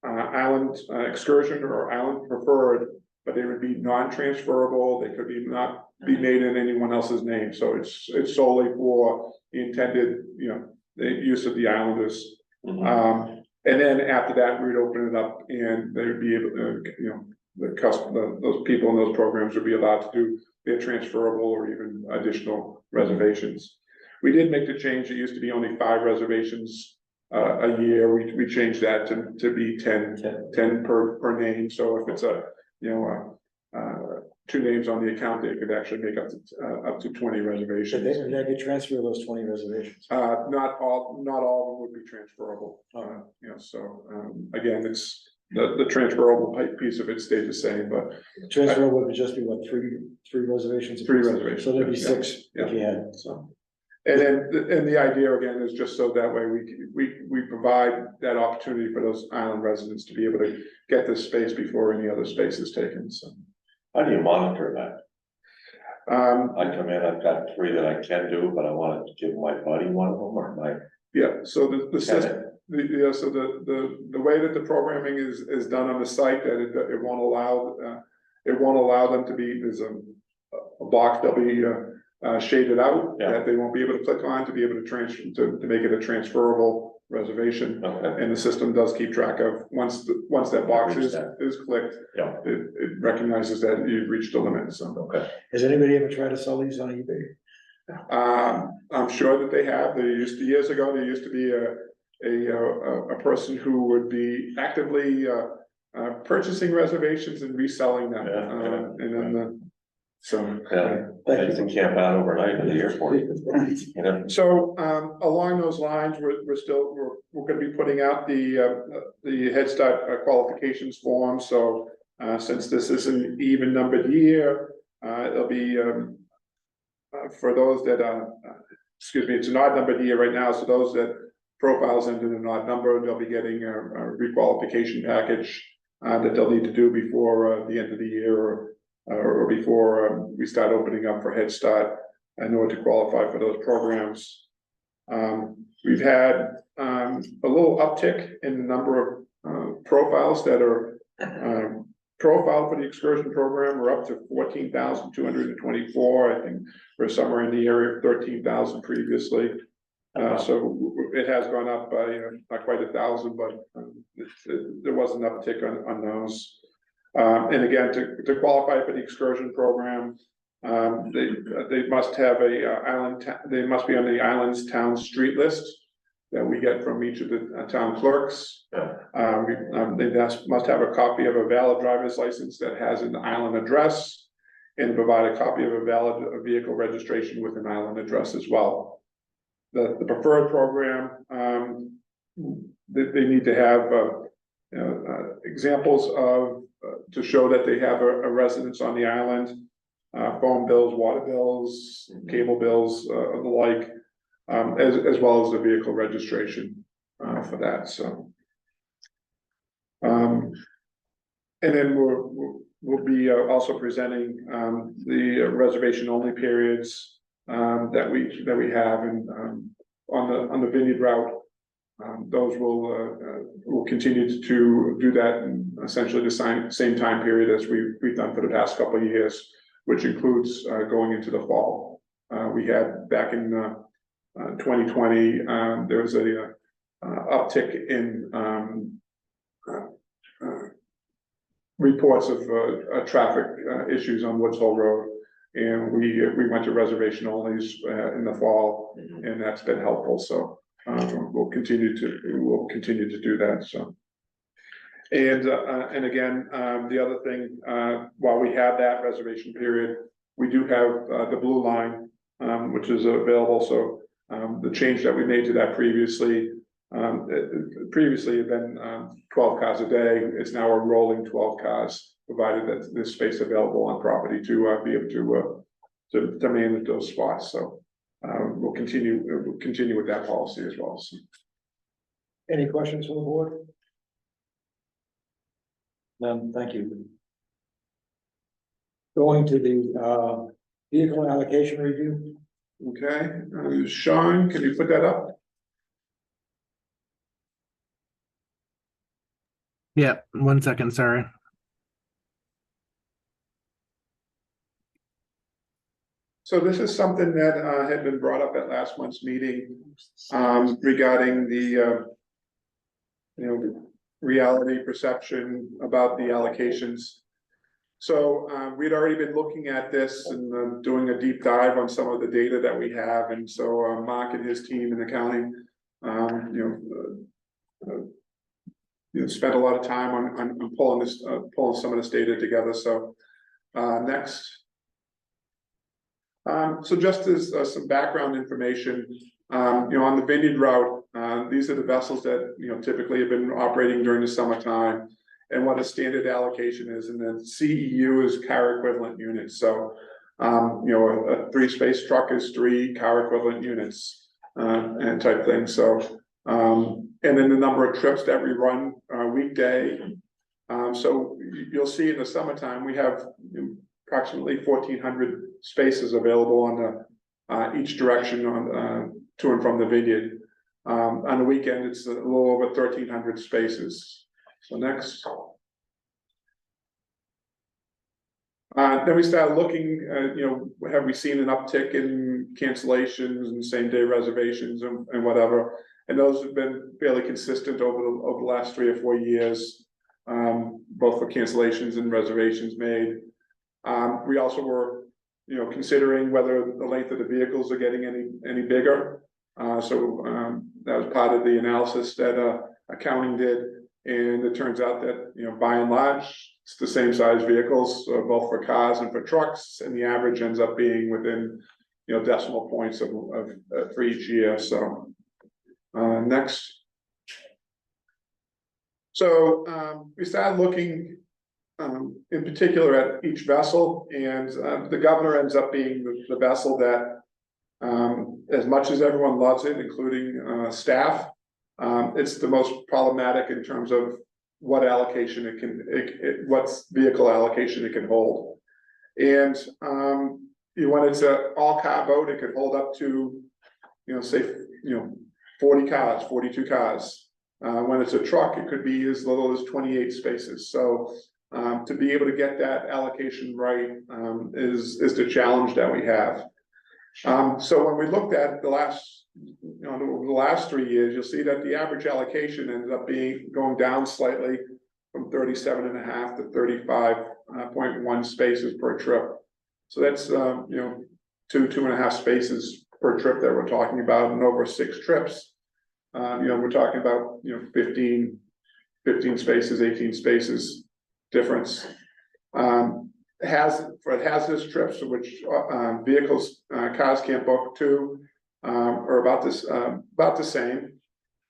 island excursion or island preferred, but they would be non-transferable. They could not be made in anyone else's name. So it's solely for the intended, the use of the islanders. And then after that, we'd open it up, and they would be able to, those people in those programs would be allowed to do their transferable or even additional reservations. We did make the change. It used to be only 5 reservations a year. We changed that to be 10 per name. So if it's two names on the account, they could actually make up to 20 Should reservations. they could transfer those 20 reservations? Not all of them would be transferable, you know, so, again, it's, the transferable piece of it stayed the same, but Transfer would just be what, three reservations? Three reservations, So there'd be yeah, 6 if yeah. you had. so. And then, and the idea again is just so that way we provide that opportunity for those island residents to be able to get this space before any other space is taken, so. How do you monitor that? Um, I come in, I've got 3 that I can do, but I wanted to give my buddy one of them or my. yeah, so the system, so the way that the programming is done on the site, that it won't allow them to be, there's a box that'll be shaded out, Yeah. that they won't be able to click on to be able to transfer, to make it a transferable reservation. Okay, And the system does keep track of, once that box Reach is that. clicked, yeah, it recognizes that you've reached the limit, so. okay. Has anybody ever tried to sell these on eBay? I'm sure that they have, years ago, there used to be a person who would be actively, purchasing reservations and reselling them, Yeah. and then so. Yeah, I used to camp out overnight at the airport, you know. So, along those lines, we're gonna be putting out the Head Start qualifications form, so, since this is an even numbered year, it'll be, for those that, excuse me, it's an odd numbered year right now, so those that profiles ended in an odd number, they'll be getting a requalification package, that they'll need to do before, the end of the year, or before we start opening up for Head Start in order to qualify for those programs. We've had a little uptick in the number of profiles that are profiled for the excursion program. We're up to 14,224. I think we're somewhere in the area of 13,000 previously. So it has gone up by, not quite 1,000, but there was an uptick on those. And again, to qualify for the excursion program, they must have they must be on the island's town street list that we get from each of the town clerks. They must have a copy of a valid driver's license that has an island address, and provide a copy of a valid vehicle registration with an island address as well. The preferred program, they need to have examples of to show that they have a residence on the island, phone bills, water bills, cable bills, and the like, as well as the vehicle registration for that. So, and then we'll be also presenting the reservation only periods that we have, and on the Vineyard route. Those will continue to do that in essentially the same time period as we've done for the past couple of years, which includes going into the fall. We had back in 2020, there was a uptick in reports of traffic issues on Woods Hole Road, and we went to reservation onlys in the fall, and that's been helpful. So. We'll continue to do that, so. And again, the other thing, while we have that reservation period, we do have the blue line, which is available. So the change that we made to that previously had been 12 cars a day. It's now a rolling 12 cars, provided that there's space available on property to be able to manage those spots. So. We'll continue with that policy as well. So. Any questions from the board? None, thank you. Going to the vehicle allocation review. Okay, Sean, can you put that up? Yeah, 1 second, sorry. So this is something that had been brought up at last month's meeting regarding the reality perception about the allocations. So we'd already been looking at this and doing a deep dive on some of the data that we have, and so Mark and his team in accounting, spent a lot of time on pulling some of this data together. So Next. So just as some background information, on the Vineyard route, these are the vessels that, typically have been operating during the summertime. And what a standard allocation is, and then CEU is car equivalent units, so, a 3-space truck is 3 car equivalent units, and type thing, so. And then the number of trips that we run, weekday. So you'll see in the summertime, we have approximately 1,400 spaces available on the, each direction on, to and from the Vineyard. On the weekend, it's a little over 1,300 spaces. So next. Then we started looking, have we seen an uptick in cancellations and same-day reservations and whatever? And those have been fairly consistent over the last 3 or 4 years, both for cancellations and reservations made. We also were, considering whether the length of the vehicles are getting any bigger. So that was part of the analysis that accounting did. And it turns out that, by and large, it's the same size vehicles, both for cars and for trucks, and the average ends up being within, decimal points of for each year. So next. So we started looking in particular at each vessel, and the Governor ends up being the vessel that, as much as everyone loves it, including staff, it's the most problematic in terms of what allocation it can, what's vehicle allocation it can hold. And when it's an all-car boat, it could hold up to, say, 40 cars, 42 cars. When it's a truck, it could be as little as 28 spaces. So to be able to get that allocation right is the challenge that we have. So when we looked at the last, over the last 3 years, you'll see that the average allocation ended up going down slightly from 37.5 to 35.1 spaces per trip. So that's, 2.5 spaces per trip that we're talking about, and over 6 trips, we're talking about, 15 spaces, 18 spaces difference. For hazardous trips, which vehicles, cars can't book to, are about the same.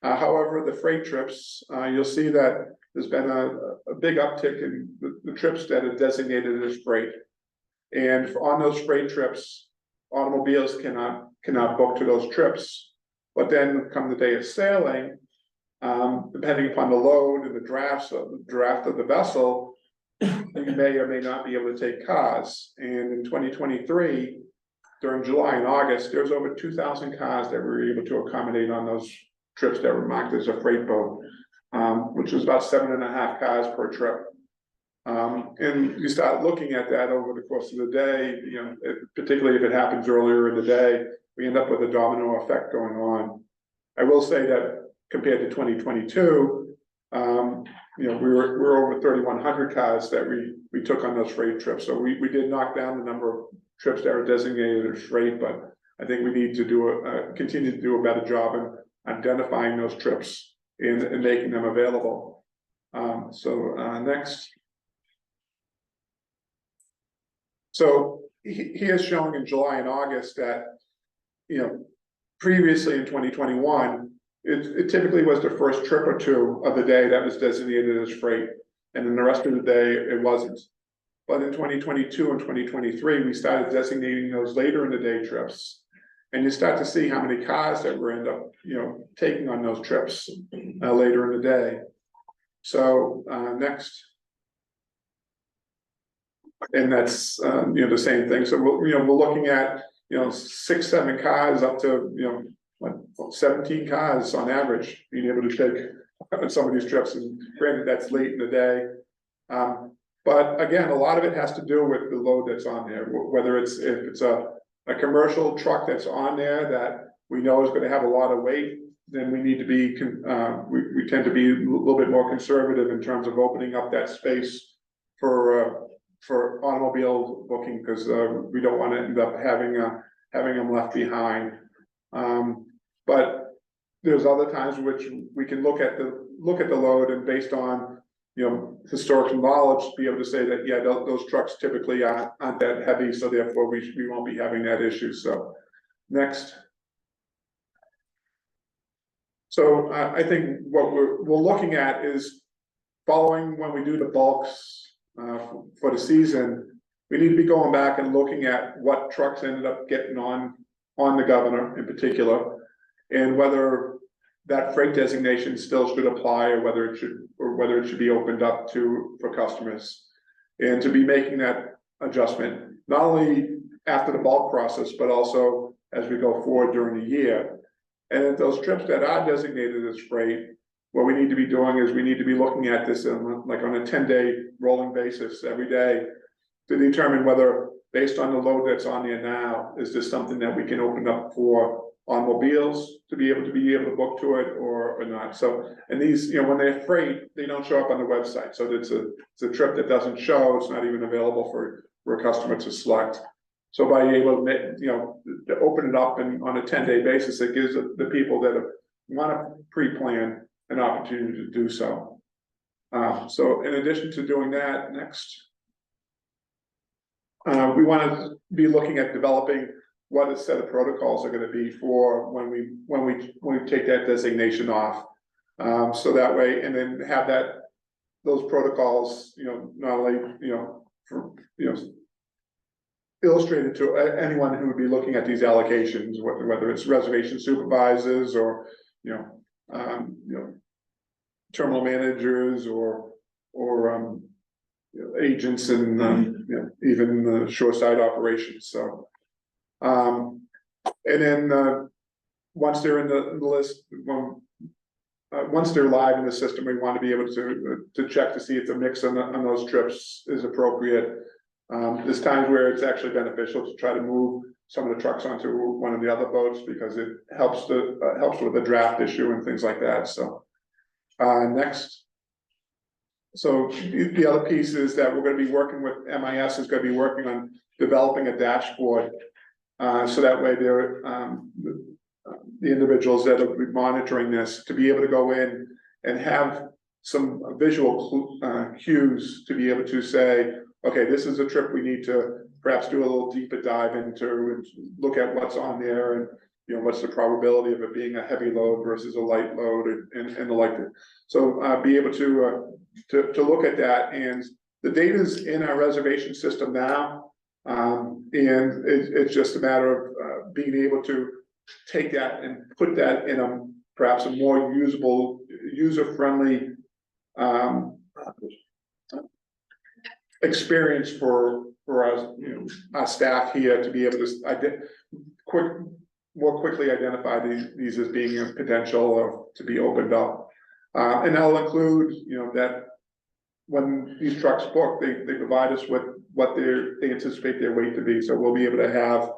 However, the freight trips, you'll see that there's been a big uptick in the trips that are designated as freight. And on those freight trips, automobiles cannot book to those trips. But then come the day of sailing, depending upon the load and the draft of the vessel, you may or may not be able to take cars. And in 2023, during July and August, there's over 2,000 cars that we were able to accommodate on those trips that were marked as a freight boat, which was about 7.5 cars per trip. And you start looking at that over the course of the day, particularly if it happens earlier in the day, we end up with a domino effect going on. I will say that compared to 2022, we were over 3,100 cars that we took on those freight trips. So we did knock down the number of trips that are designated as freight, but I think we need to continue to do a better job in identifying those trips and making them available. Next. So here's showing in July and August that, previously in 2021, it typically was the first trip or two of the day that was designated as freight, and then the rest of the day it wasn't. But in 2022 and 2023, we started designating those later in the day trips, and you start to see how many cars that we end up, taking on those trips later in the day. So next. And that's the same thing. So we're looking at 6, 7 cars up to 17 cars on average being able to take on some of these trips, and granted that's late in the day. But again, a lot of it has to do with the load that's on there, whether if it's a commercial truck that's on there that we know is going to have a lot of weight, then we need to be we tend to be a little bit more conservative in terms of opening up that space for automobile booking, because we don't want to end up having them left behind. But there's other times which we can look at the load, and based on historical knowledge to be able to say that, yeah, those trucks typically aren't that heavy, so therefore we won't be having that issue, so. Next. So I think what we're looking at is following when we do the bulks for the season, we need to be going back and looking at what trucks ended up getting on the governor in particular, and whether that freight designation still should apply, or whether it should be opened up for customers, and to be making that adjustment not only after the bulk process, but also as we go forward during the year. And at those trips that are designated as freight, what we need to be doing is we need to be looking at this on a 10-day rolling basis every day to determine whether, based on the load that's on there now, is this something that we can open up for automobiles to be able to book to it or not. So, and these, when they're freight, they don't show up on the website. So it's a trip that doesn't show, it's not even available for a customer to select. So by able to open it up and on a 10-day basis, it gives the people that want to pre-plan an opportunity to do so. So in addition to doing that, next, we want to be looking at developing what a set of protocols are going to be for when we take that designation off. So that way, and then have those protocols, not only illustrated to anyone who would be looking at these allocations, whether it's reservation supervisors or terminal managers or agents and even shoreside operations. So and then once they're in the list, once they're live in the system, we want to be able to check to see if the mix on those trips is appropriate. There's times where it's actually beneficial to try to move some of the trucks onto one of the other boats because it helps with the draft issue and things like that. So next. So the other piece is that we're going to be working with MIS is going to be working on developing a dashboard. So that way the individuals that will be monitoring this to be able to go in and have some visual cues to be able to say, okay, this is a trip we need to perhaps do a little deeper dive into and look at what's on there and what's the probability of it being a heavy load versus a light load and the like. So be able to look at that, and the data is in our reservation system now, and it's just a matter of being able to take that and put that in perhaps a more user-friendly experience for us, our staff here to be able to more quickly identify these as being a potential to be opened up. And that'll include, that when these trucks book, they provide us with what they anticipate their weight to be. So we'll be able to have,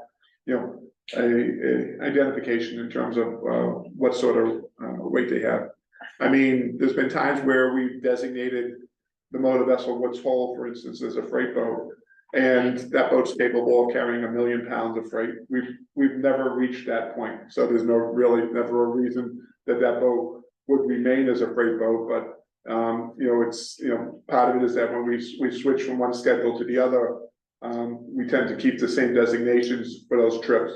a identification in terms of what sort of weight they have. I mean, there's been times where we've designated the motor vessel Woods Hole, for instance, as a freight boat, and that boat's capable of carrying 1 million pounds of freight. We've never reached that point, so there's never a reason that boat would remain as a freight boat. But it's part of it is that when we switch from one schedule to the other, we tend to keep the same designations for those trips.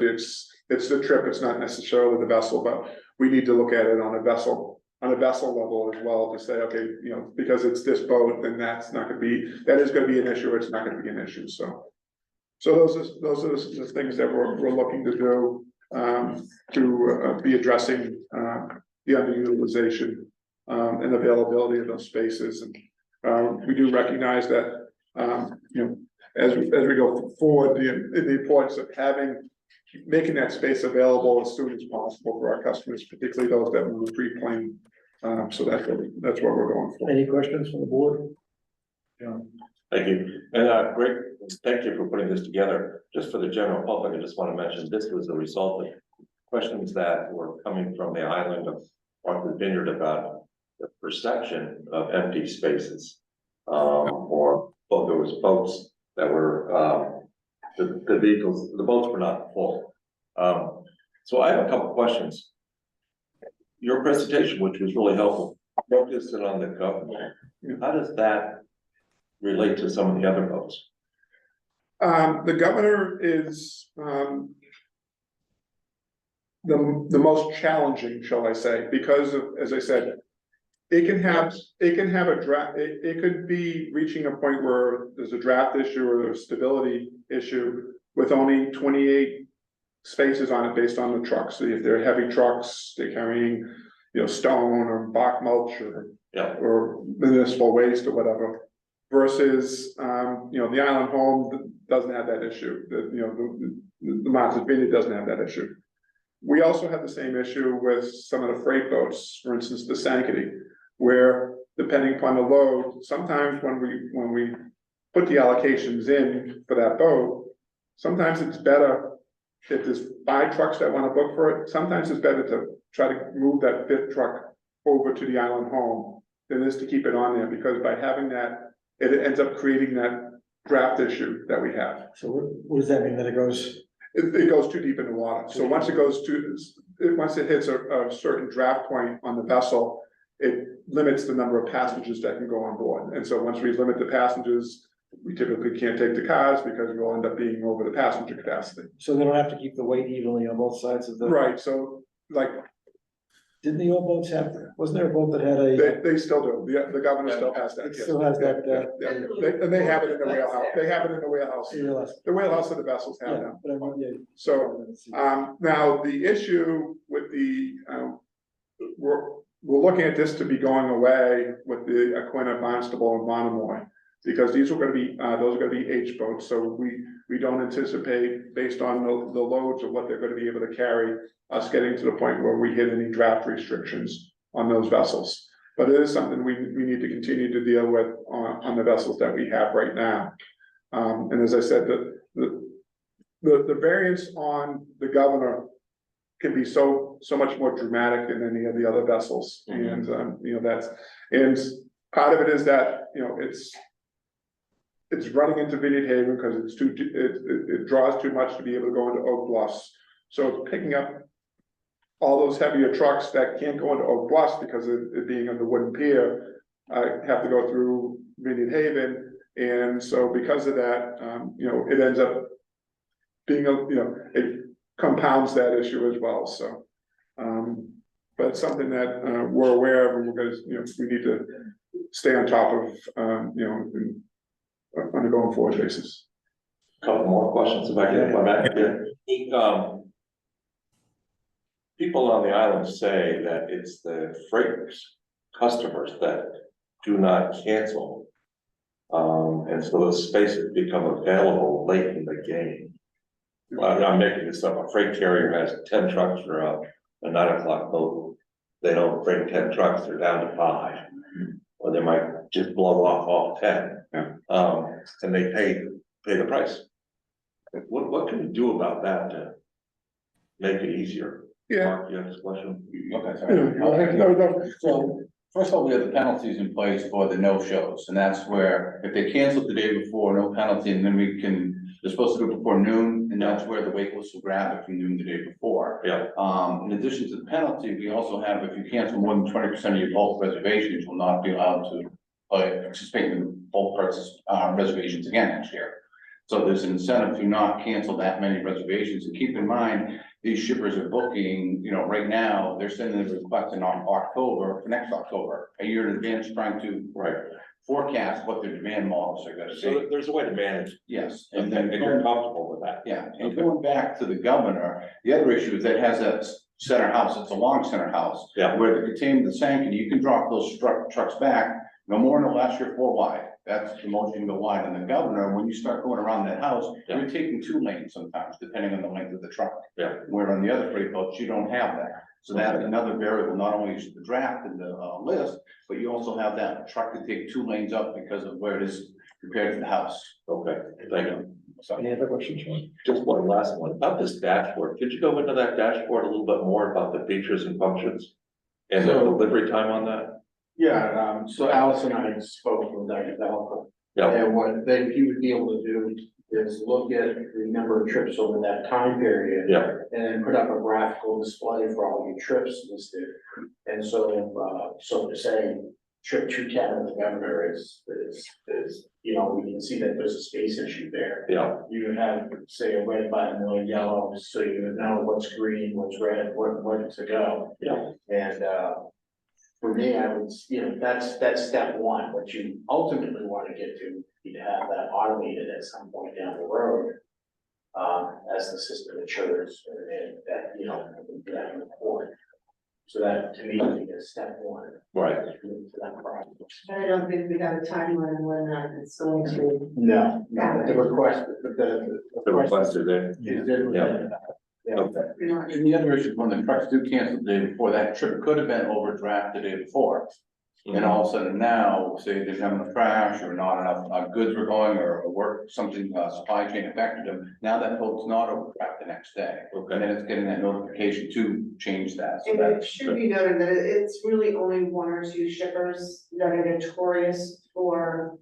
It's the trip, it's not necessarily the vessel, but we need to look at it on a vessel level as well to say, okay, because it's this boat, then that is going to be an issue, or it's not going to be an issue. So those are the things that we're looking to do to be addressing the underutilization and availability of those spaces. And we do recognize that as we go forward, the importance of making that space available as soon as possible for our customers, particularly those that move pre-plane. So that's what we're going for. Any questions from the board? Thank you. And great, thank you for putting this together. Just for the general public, I just want to mention this was a result of questions that were coming from the island of Martha's Vineyard about the perception of empty spaces. Or there was boats that were the vehicles, the boats were not full. So I have a couple questions. Your presentation, which was really helpful, focusing on the governor, how does that relate to some of the other votes? The governor is, the most challenging, shall I say, because of, as I said, it can have a draft, it could be reaching a point where there's a draft issue or a stability issue with only 28 spaces on it based on the trucks. So if they're heavy trucks, they're carrying, stone or bark mulch or municipal waste or whatever. Versus, the island home doesn't have that issue, the Martha's Vineyard doesn't have that issue. We also have the same issue with some of the freight boats, for instance, the Sankaty, where depending upon the load, sometimes when we put the allocations in for that boat, sometimes it's better if there's 5 trucks that want to book for it, sometimes it's better to try to move that 5th truck over to the island home than it is to keep it on there, because by having that, it ends up creating that draft issue that we have. So what does that mean, that it goes? It goes too deep in the water. So once it goes once it hits a certain draft point on the vessel, it limits the number of passengers that can go on board. And so once we limit the passengers, we typically can't take the cars because we'll end up being over the passenger capacity. So they don't have to keep the weight evenly on both sides of the. Right, so like, Didn't the old boats have, wasn't there a boat that had a? they still do, the governor still has that. It yes. still has that, And they have it in the wheelhouse, they have it in the wheelhouse, the wheelhouse of the vessels have Yeah, them. but I want, yeah. So, now the issue with the, we're looking at this to be going away with the Aquinnah, Barnstable and Monomoy. Because these are gonna be, those are gonna be H boats, so we don't anticipate, based on the loads of what they're gonna be able to carry, us getting to the point where we hit any draft restrictions on those vessels. But it is something we need to continue to deal with on the vessels that we have right now. And as I said, the variance on the governor can be so much more dramatic than any of the other vessels. And, and part of it is that, it's running into Vineyard Haven because it draws too much to be able to go into Oak Bluffs. So it's picking up all those heavier trucks that can't go into Oak Bluffs because of it being on the wooden pier, have to go through Vineyard Haven. And so because of that, it ends up being it compounds that issue as well. So, but it's something that we're aware of, and we're gonna, we need to stay on top of, on a going forward basis. Couple more questions if I can come back. Yeah. People on the island say that it's the freight customers that do not cancel. And so those spaces become available late in the game. I'm making this up. A freight carrier has 10 trucks for a 9 o'clock boat. They don't bring 10 trucks, they're down to 5. Or they might just blow off all 10. And they pay the price. What can we do about that to make it easier? Yeah. Mark, you have this question? So, first of all, we have the penalties in place for the no-shows, and that's where if they cancel the day before, no penalty, and then they're supposed to do it before noon, and that's where the wait list will grab it from noon the day before. Yeah. In addition to the penalty, we also have, if you cancel more than 20% of your bulk reservations, will not be allowed to participate in bulk purchase reservations again next year. So there's an incentive to not cancel that many reservations, and keep in mind, these shippers are booking, right now, they're sending the request in October, for next October, a year in advance, trying to forecast what their demand models are gonna be. So there's a way to manage. Yes, And then you're comfortable with that. yeah, and going back to the governor, the other issue is that it has that center house, it's a long center house. Yeah. Where the containment, the Sankaty, you can drop those trucks back, no more than last year 4 wide. That's the most you can go wide. And the governor, when you start going around that house, you're taking 2 lanes sometimes, depending on the length of the truck. Yeah. Where on the other freight boats, you don't have that. So that's another variable, not only is the draft in the list, but you also have that truck to take 2 lanes up because of where it is compared to the house. Okay, thank you. So, Any other questions, Sean? Just one last one about this dashboard. Could you go into that dashboard a little bit more about the features and functions? And the delivery time on that? Yeah, so Alice and I spoke with that developer. Yeah. And what he would be able to do is look at the number of trips over that time period. Yeah. And then put up a graphical display for all your trips listed. And so, so to say, trip to Canada, the governor is, you know, we can see that there's a space issue there. Yeah. You have, say, a red button or a yellow, so you know what's green, what's red, where to go. Yeah. And, for me, I would, you know, that's step one. What you ultimately want to get to, be to have that automated at some point down the road. As the system matures and that, you know, that report. So that to me is step one. Right. To that process. I don't think we have a timeline on when that is going to. No, the request, The request is there. is there. Yeah. Okay. And the other issue, when the trucks do cancel the day before, that trip could have been overdraft the day before. And all of a sudden now, say there's not enough trash or not enough goods were going or work, something, supply chain affected them. Now that boat's not overdraft the next day. Okay. And then it's getting that notification to change that. So And it that's should be noted that it's really only one or two shippers that are notorious for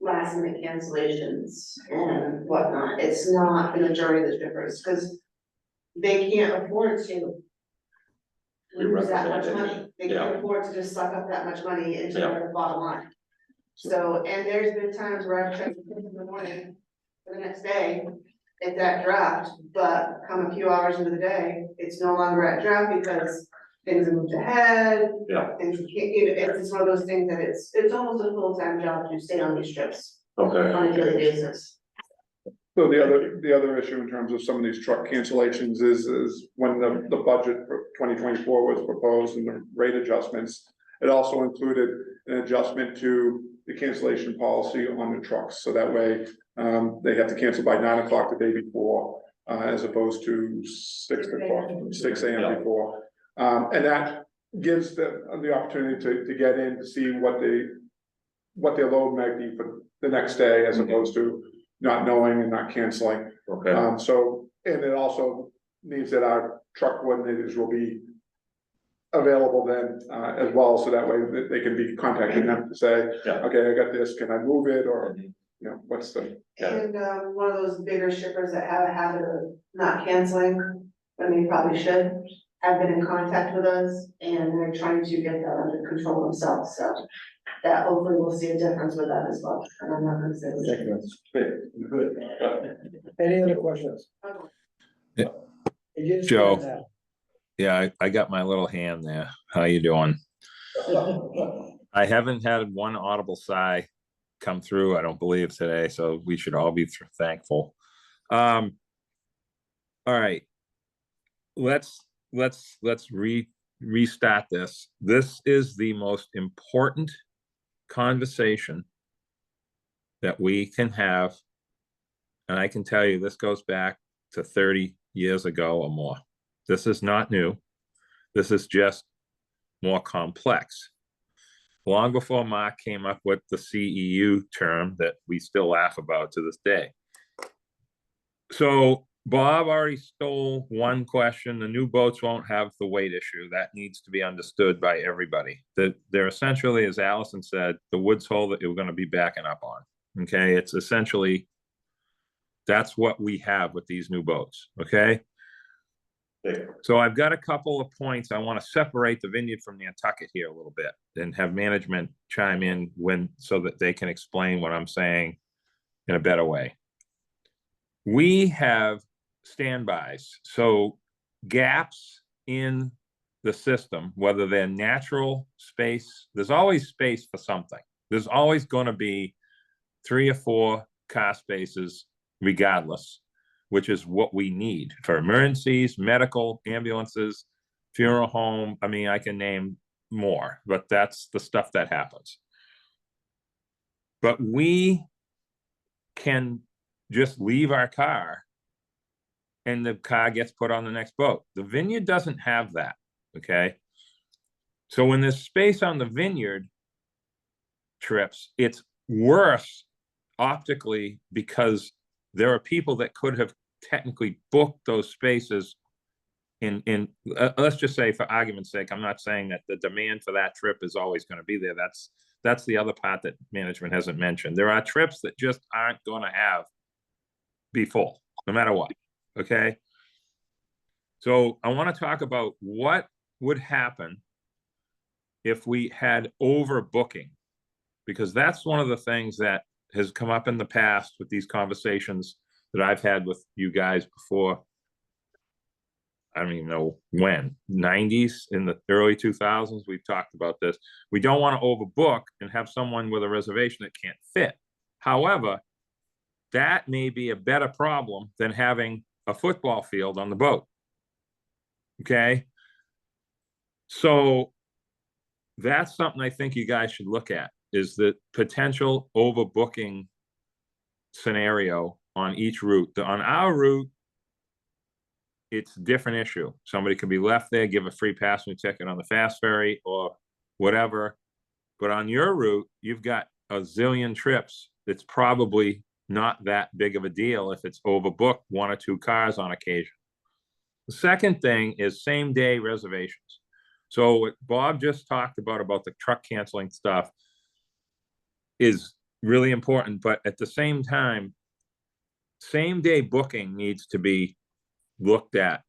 last minute cancellations and whatnot. It's not the majority of the shippers, because they can't afford to lose that much money. They can't afford to just suck up that much money into their bottom line. So, and there's been times where I've checked in the morning for the next day, it's at draft, but come a few hours into the day, it's no longer at draft because things have moved ahead. Yeah. Things can't, it's just one of those things that it's almost a full-time job to stay on these trips Okay. on a daily basis. So the other issue in terms of some of these truck cancellations is when the budget for 2024 was proposed and the rate adjustments, it also included an adjustment to the cancellation policy on the trucks. So that way, they have to cancel by 9 o'clock the day before, as opposed to 6 a.m. before. And that gives the opportunity to get in to see what their load might be for the next day, as opposed to not knowing and not canceling. Okay. So, and it also means that our truck coordinators will be available then, as well, so that way they can be contacting them to say, okay, I got this, can I move it, or, you know, what's the. And, one of those bigger shippers that have a habit of not canceling, when they probably should, have been in contact with us, and they're trying to get that under control themselves, so. That hopefully we'll see a difference with that as well, and I'm not gonna say. Good. Any other questions? Yeah. You just Joe. said Yeah, I got my little hand there. How you doing? that. I haven't had one audible sigh come through, I don't believe today, so we should all be thankful. All right. Let's restart this. This is the most important conversation that we can have. And I can tell you, this goes back to 30 years ago or more. This is not new. This is just more complex. Long before Mark came up with the CEU term that we still laugh about to this day. So Bob already stole one question. The new boats won't have the weight issue. That needs to be understood by everybody. They're essentially, as Allison said, the Woods hole that you're going to be backing up on. Okay, it's essentially, that's what we have with these new boats. Okay. So I've got a couple of points. I want to separate the Vineyard from Nantucket here a little bit and have management chime in so that they can explain what I'm saying in a better way. We have standbys, so gaps in the system, whether they're natural space, there's always space for something. There's always going to be 3 or 4 car spaces regardless, which is what we need for emergencies, medical, ambulances, funeral home. I mean, I can name more, but that's the stuff that happens. But we can just leave our car and the car gets put on the next boat. The Vineyard doesn't have that, okay? So when there's space on the Vineyard trips, it's worse optically because there are people that could have technically booked those spaces in let's just say, for argument's sake, I'm not saying that the demand for that trip is always going to be there. That's the other part that management hasn't mentioned. There are trips that just aren't going to be full, no matter what. Okay. So I want to talk about what would happen if we had overbooking, because that's one of the things that has come up in the past with these conversations that I've had with you guys before. I don't even know when, 90s, in the early 2000s, we've talked about this. We don't want to overbook and have someone with a reservation that can't fit. However, that may be a better problem than having a football field on the boat. Okay? So that's something I think you guys should look at, is the potential overbooking scenario on each route. On our route, it's a different issue. Somebody could be left there, give a free passenger ticket on the fast ferry or whatever. But on your route, you've got a zillion trips. It's probably not that big of a deal if it's overbooked 1 or 2 cars on occasion. The second thing is same day reservations. So what Bob just talked about the truck canceling stuff is really important, but at the same time, same day booking needs to be looked at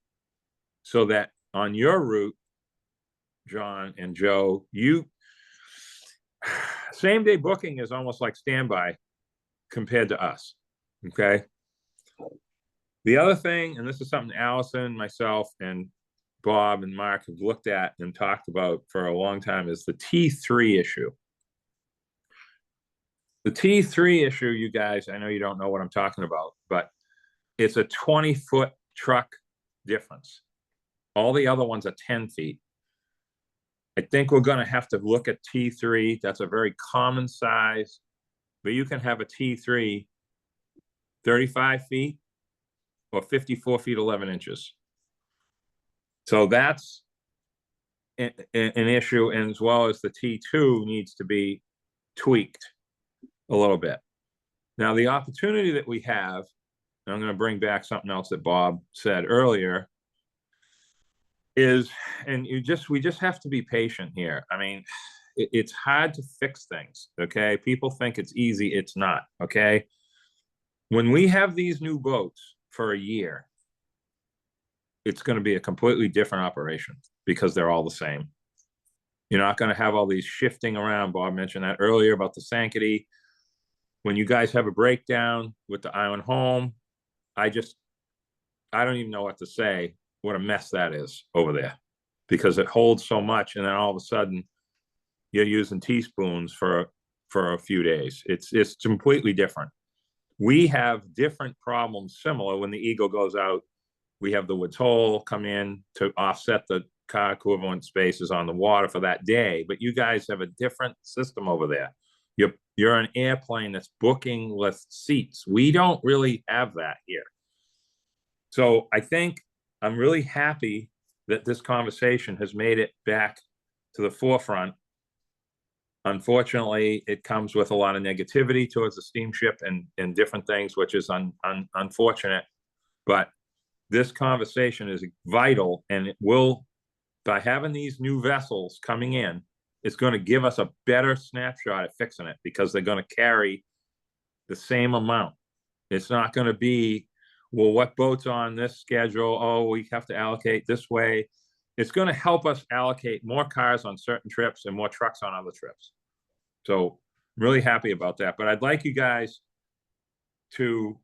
so that on your route, John and Joe, same day booking is almost like standby compared to us. Okay. The other thing, and this is something Allison, myself, and Bob and Mark have looked at and talked about for a long time, is the T3 issue. The T3 issue, you guys, I know you don't know what I'm talking about, but it's a 20-foot truck difference. All the other ones are 10 feet. I think we're going to have to look at T3. That's a very common size, but you can have a T3 35 feet or 54 feet 11 inches. So that's an issue, and as well as the T2 needs to be tweaked a little bit. Now, the opportunity that we have, and I'm going to bring back something else that Bob said earlier, is, and we just have to be patient here. I mean, it's hard to fix things, okay? People think it's easy. It's not, okay? When we have these new boats for a year, it's going to be a completely different operation because they're all the same. You're not going to have all these shifting around. Bob mentioned that earlier about the Sankaty. When you guys have a breakdown with the Island Home, I don't even know what to say, what a mess that is over there, because it holds so much, and then all of a sudden you're using teaspoons for a few days. It's completely different. We have different problems similar. When the Eagle goes out, we have the Woods Hole come in to offset the car equivalent spaces on the water for that day, but you guys have a different system over there. You're an airplane that's booking with seats. We don't really have that here. So I think I'm really happy that this conversation has made it back to the forefront. Unfortunately, it comes with a lot of negativity towards the steamship and different things, which is unfortunate. But this conversation is vital, and it will, by having these new vessels coming in, it's going to give us a better snapshot at fixing it, because they're going to carry the same amount. It's not going to be, well, what boat's on this schedule? Oh, we have to allocate this way. It's going to help us allocate more cars on certain trips and more trucks on other trips. So I'm really happy about that. But I'd like you guys to,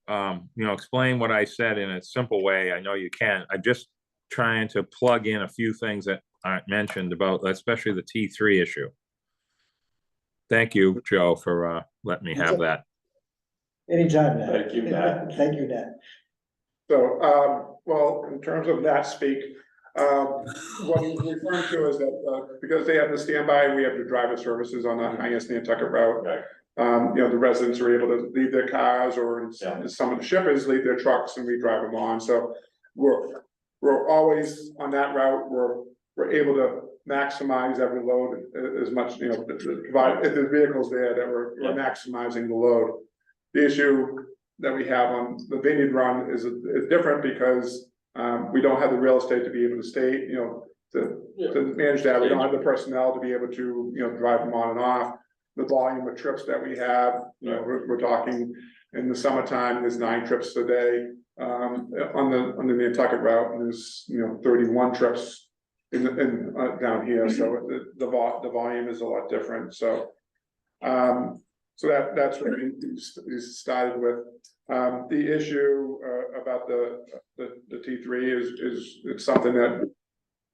explain what I said in a simple way. I know you can. I'm just trying to plug in a few things that aren't mentioned about, especially the T3 issue. Thank you, Joe, for letting me have that. Anytime, Nat. Thank you, Nat. Thank you, Nat. So, well, in terms of that speak, what he's referring to is that, because they have the standby, we have the driver services on the Nantucket route. Right. The residents are able to leave their cars, or some of the shippers leave their trucks and we drive them on. So we're always on that route. We're able to maximize every load as much, provide, if there's vehicles there, that we're maximizing the load. The issue that we have on the Vineyard run is different, because we don't have the real estate to be able to stay, to manage that. We don't have the personnel to be able to, drive them on and off. The volume of trips that we have, we're talking in the summertime, there's 9 trips a day on the Nantucket route, and there's 31 trips down here, so the volume is a lot different, so. So that's what we started with. The issue about the T3 is it's something that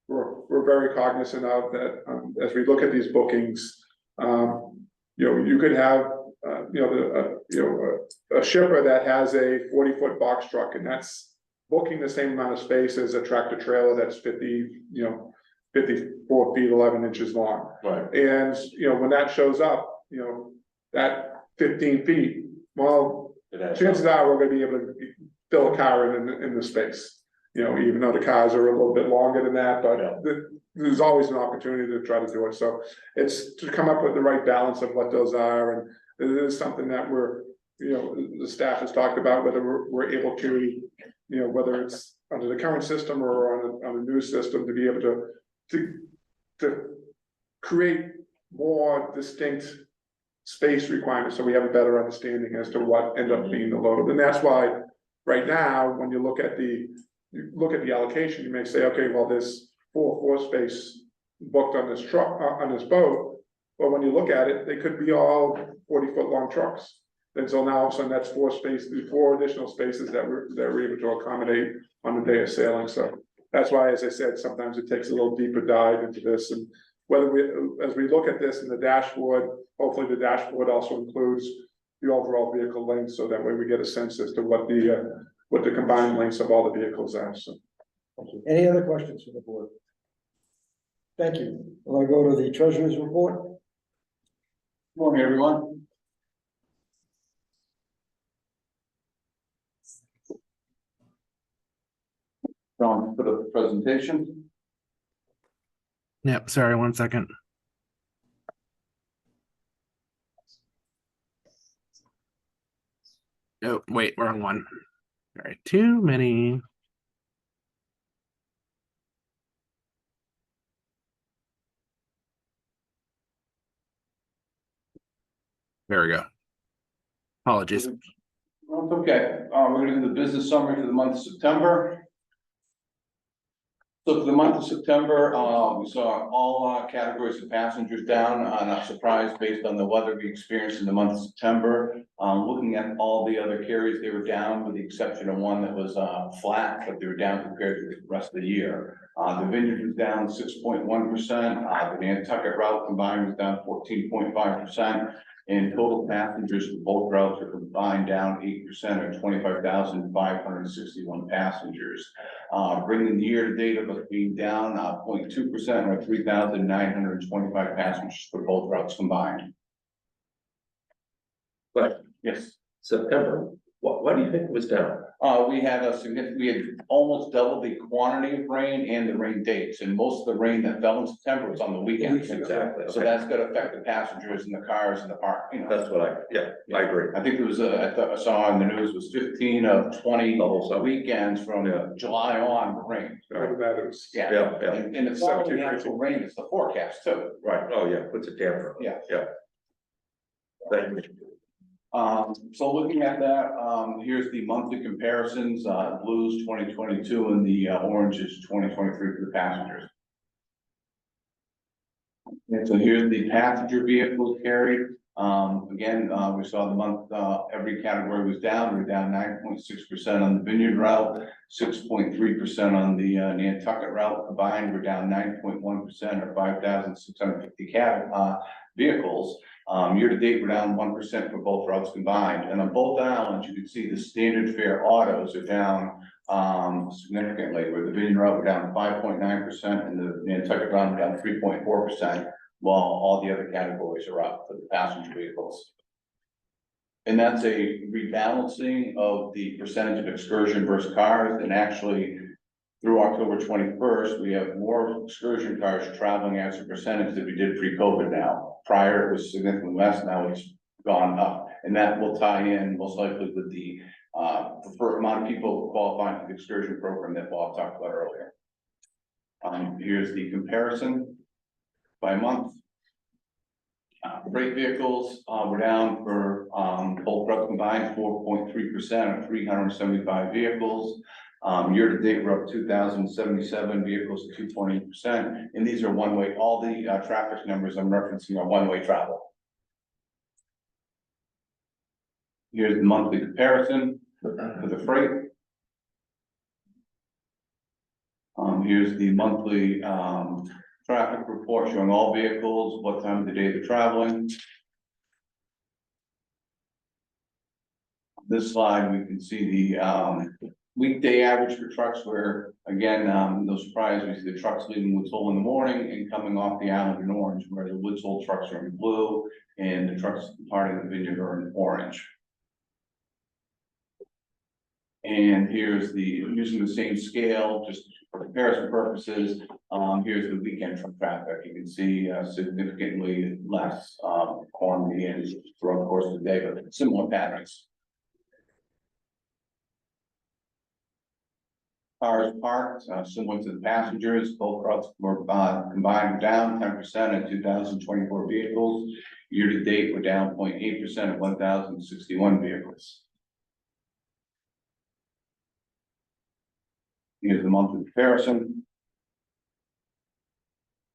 we're very cognizant of, that as we look at these bookings, you could have a shipper that has a 40-foot box truck, and that's booking the same amount of space as a tractor trailer that's 54 feet 11 inches long. Right. And when that shows up, that 15 feet, well, chances are we're gonna be able to fill a car in the space. Even though the cars are a little bit longer than that, but there's always an opportunity to try to do it. So it's to come up with the right balance of what those are, and it is something that the staff has talked about, whether we're able to, whether it's under the current system or on a new system, to be able to create more distinct space requirements, so we have a better understanding as to what end up being the load. And that's why right now, when you look at the allocation, you may say, okay, well, there's four space booked on this truck, on this boat. But when you look at it, they could be all 40-foot long trucks. And so now all of a sudden that's four additional spaces that we're able to accommodate on the day of sailing. So that's why, as I said, sometimes it takes a little deeper dive into this. And as we look at this in the dashboard, hopefully the dashboard also includes the overall vehicle length, so that way we get a sense as to what the combined lengths of all the vehicles are. So. Any other questions from the board? Thank you. I'll go to the treasurer's report. Morning, everyone. John, for the presentation. Yep, sorry, 1 second. Oh, wait, wrong one. All right, too many. There we go. Apologies. Well, it's okay. We're gonna do the business summary for the month of September. So for the month of September, we saw all categories of passengers down, not surprised based on the weather we experienced in the month of September. Looking at all the other carriers, they were down with the exception of one that was flat, but they were down compared to the rest of the year. The Vineyard was down 6.1%. The Nantucket route combined was down 14.5%. And total passengers for both routes are combined down 8%, or 25,561 passengers. Bringing the year to date of us being down 0.2%, or 3,925 passengers for both routes combined. But Yes. September, why do you think it was down? We had almost double the quantity of rain and the rain dates, and most of the rain that fell in September was on the weekends. Exactly. So that's gonna affect the passengers and the cars in the park, That's what I agree. I think it was, I saw in the news was 15 of 20 The whole summer. weekends from July on rain. After that, it was. Yeah, Yeah. and it's not only the actual rain, it's the forecast too. Right, oh, yeah, puts a damper on it. Yeah. Thank you. So looking at that, here's the monthly comparisons, blues 2022 and the orange is 2023 for the passengers. And so here's the passenger vehicles carried. Again, we saw the month, every category was down. We're down 9.6% on the Vineyard route, 6.3% on the Nantucket route. Combined, we're down 9.1%, or 5,650 vehicles. Year to date, we're down 1% for both routes combined. And on both islands, you can see the standard fare autos are down significantly. Where the Vineyard route, we're down 5.9%, and the Nantucket route, we're down 3.4%, while all the other categories are up for the passenger vehicles. And that's a rebalancing of the percentage of excursion versus cars, and actually through October 21st, we have more excursion cars traveling as a percentage that we did pre-COVID now. Prior, it was significantly less, now it's gone up. And that will tie in most likely with the preferred amount of people qualifying for the excursion program that Bob talked about earlier. Here's the comparison by month. Freight vehicles were down for both routes combined 4.3%, or 375 vehicles. Year to date, we're up 2,077 vehicles, 2.8%, and these are one-way, all the traffic numbers I'm referencing are one-way travel. Here's the monthly comparison for the freight. Here's the monthly traffic report showing all vehicles, what time of the day they're traveling. This slide, we can see the weekday average for trucks where, again, no surprise, we see the trucks leaving Woods Hole in the morning and coming off the island in orange, where the Woods Hole trucks are in blue and the trucks departing the Vineyard are in orange. And here's using the same scale, just for comparison purposes, here's the weekend truck traffic. You can see significantly less quantity and throughout the course of the day, but similar patterns. Cars parked, similar to the passengers, both routes were combined down 10% at 2,024 vehicles. Year to date, we're down 0.8% at 1,061 vehicles. Here's the monthly comparison.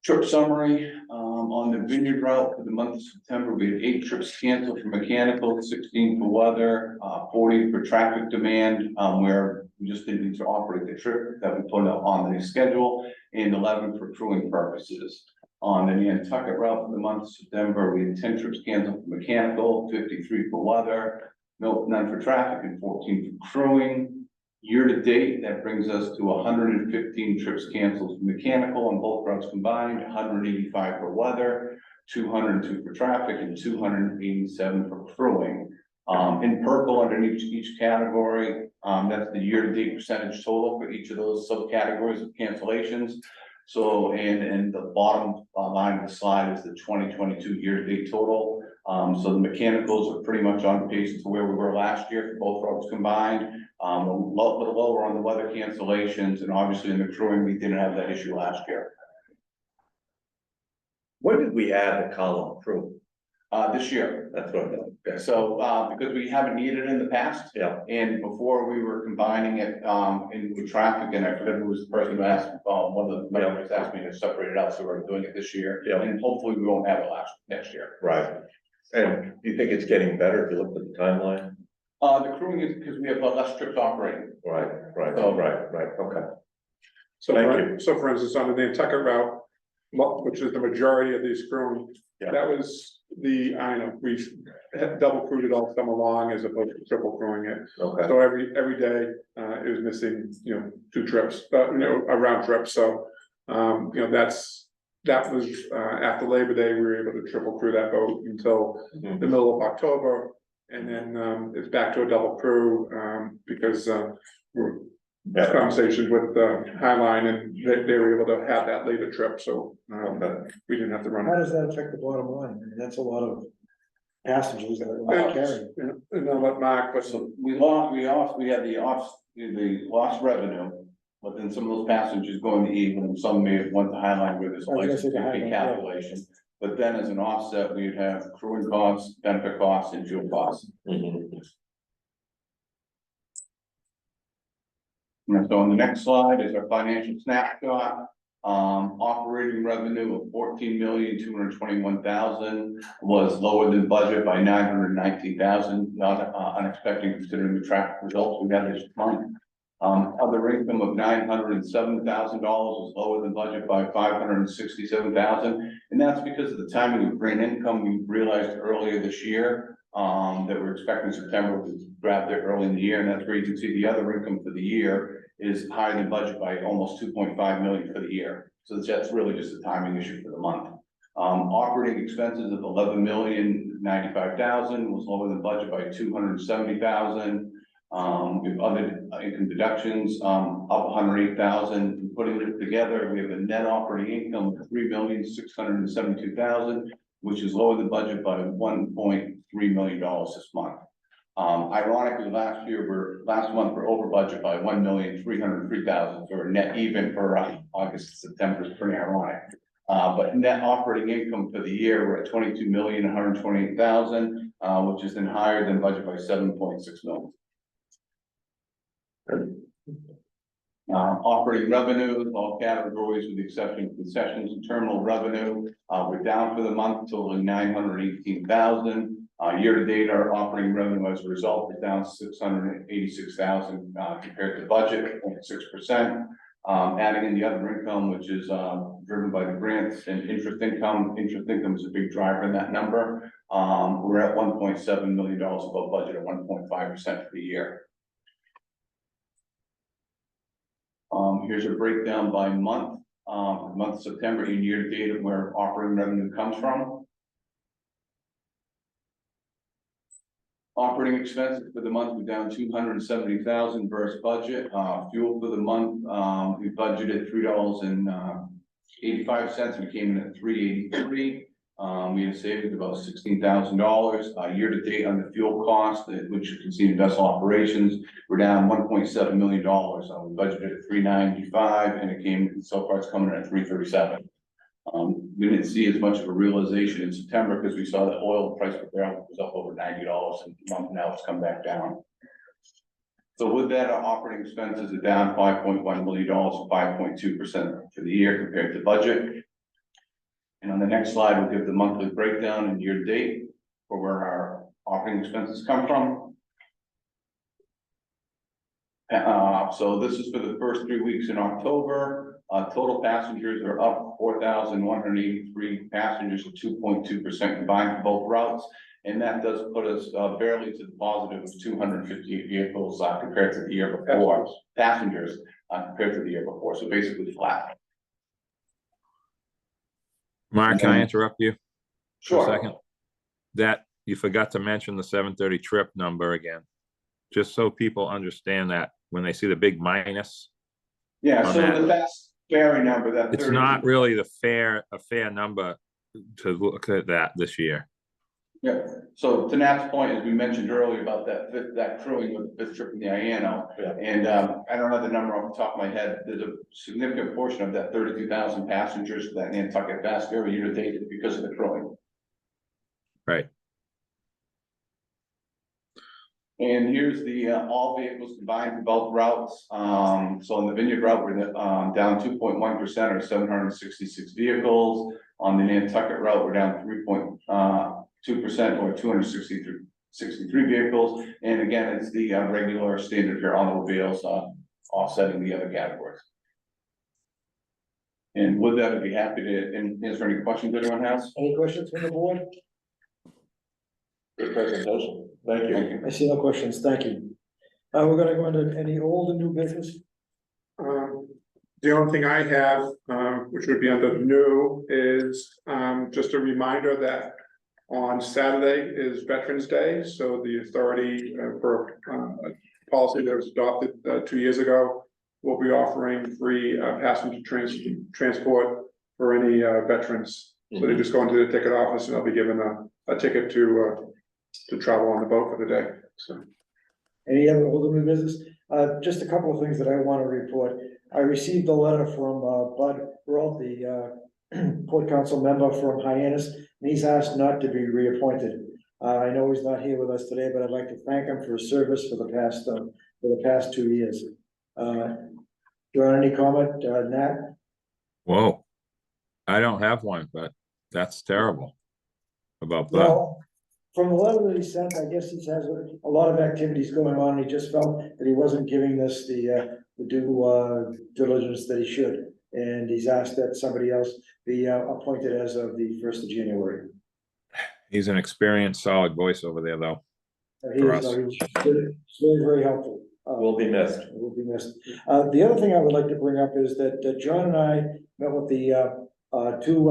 Trip summary, on the Vineyard route for the month of September, we had 8 trips canceled for mechanical, 16 for weather, 40 for traffic demand, where we just didn't need to operate the trip that we put up on the schedule, and 11 for crewing purposes. On the Nantucket route for the month of September, we had 10 trips canceled for mechanical, 53 for weather, none for traffic, and 14 for crewing. Year to date, that brings us to 115 trips canceled for mechanical on both routes combined, 185 for weather, 202 for traffic, and 287 for crewing. In purple underneath each category, that's the year-to-date percentage total for each of those subcategories of cancellations. So, and the bottom line of the slide is the 2022 year-to-date total. So the mechanicals are pretty much on pace to where we were last year for both routes combined. A little lower on the weather cancellations, and obviously in the crewing, we didn't have that issue last year. When did we add the column crew? This year. That's what I meant. Okay. So, because we haven't needed it in the past. Yeah. And before we were combining it, in with traffic, and I forget who was the person who asked, one of the members asked me to separate it out, so we're doing it this year. Yeah. And hopefully we won't have it next year. Right. And do you think it's getting better if you look at the timeline? The crewing is because we have less trips operating. Right, okay. So, Thank so for instance, on the Nantucket route, which is the majority of these crewing, Yeah. that was we had double crewed it all summer long as opposed to triple crewing it. Okay. So every day, it was missing, 2 trips, a round trip, so, that was, after Labor Day, we were able to triple crew that boat until the middle of October. And then, it's back to a double crew, because, we're conversations with Highline, and they were able to have that later trip, so we didn't have to run. How does that affect the bottom line? I mean, that's a lot of passengers that are carrying. And I'll let Mark, but So we had the lost revenue, but then some of those passengers going to even, and some may have went to Highline with this I was gonna say license the fee Highline, yeah. calculation. But then as an offset, we'd have crewing costs, benefit costs, and fuel costs. And so on the next slide is our financial snapshot. Operating revenue of 14,221,000 was lower than budget by 919,000, not unexpected considering the traffic results we had this month. Other income of $907,000 was lower than budget by 567,000, and that's because of the timing of grant income we realized earlier this year. That we're expecting September, we grabbed it early in the year, and that's where you can see the other income for the year is higher than budget by almost 2.5 million for the year. So that's really just a timing issue for the month. Operating expenses of 11,095,000 was lower than budget by 270,000. We have other income deductions, up 108,000. Putting it together, we have a net operating income of 3,672,000, which is lower than budget by $1.3 million this month. Ironically, last month we're over budget by 1,303,000, so we're net even for August and September. Is pretty ironic. But net operating income for the year, we're at 22,128,000, which is then higher than budget by 7.6 million. Operating revenues, all categories with the exception of concessions and terminal revenue, we're down for the month, totaling 918,000. Year to date, our operating revenue as a result is down 686,000 compared to budget, 0.6%. Adding in the other income, which is driven by the grants and interest income. Interest income is a big driver in that number. We're at $1.7 million above budget at 1.5% for the year. Here's a breakdown by month, month of September and year to date of where operating revenue comes from. Operating expenses for the month were down 270,000 versus budget. Fuel for the month, we budgeted $3.85 and it came in at $3.83. We had savings of about $16,000. Year to date on the fuel cost, which you can see in vessel operations, we're down $1.7 million. We budgeted at $395 and it came, so far it's coming in at $337. We didn't see as much of a realization in September because we saw that oil price per barrel was up over $90 and now it's come back down. So with that, our operating expenses are down $5.1 million, 5.2% for the year compared to budget. And on the next slide, we'll give the monthly breakdown and year to date for where our operating expenses come from. So this is for the first 3 weeks in October. Total passengers are up 4,183 passengers, 2.2% combined for both routes. And that does put us barely to the positive of 258 vehicles compared to the year before. Passengers compared to the year before. So basically flat. Mark, can I interrupt you? Sure. For a second? That you forgot to mention the 730 trip number again, just so people understand that when they see the big minus. Yeah, on so that, the best ferry number that it's 30 not really a fair number to look at that this year. Yeah, so to Nat's point, as we mentioned earlier about that crewing with the fifth trip in the IANO, and I don't have the number off the top of my head. There's a significant portion of that 32,000 passengers that Nantucket Fast Ferry year to date because of the crewing. Right. And here's the all vehicles combined for both routes. So on the Vineyard route, we're down 2.1% or 766 vehicles. On the Nantucket route, we're down 3.2% or 263 vehicles. And again, it's the regular standard fare automobiles offsetting the other categories. And with that, I'd be happy to answer any questions anyone has. Any questions from the board? Good presentation. Thank you. I see no questions, thank you. We're gonna go into any old and new business. The only thing I have, which would be under new, is just a reminder that on Saturday is Veterans Day, so the authority for a policy that was adopted 2 years ago will be offering free passenger transport for any veterans. So they just go into the ticket office and they'll be given a ticket to travel on the boat for the day. So. Any other old and new business? Just a couple of things that I want to report. I received a letter from Bud Roth, the Port Council member from Hyannis, and he's asked not to be reappointed. I know he's not here with us today, but I'd like to thank him for his service for the past 2 years. Do you want any comment, Nat? Whoa. I don't have one, but that's terrible about that. Well, from the letter that he sent, I guess he has a lot of activities going on. He just felt that he wasn't giving this the due diligence that he should. And he's asked that somebody else be appointed as of the 1st of January. He's an experienced, solid voice over there, though. He was very, very helpful. Will be missed. Will be missed. The other thing I would like to bring up is that John and I met with the two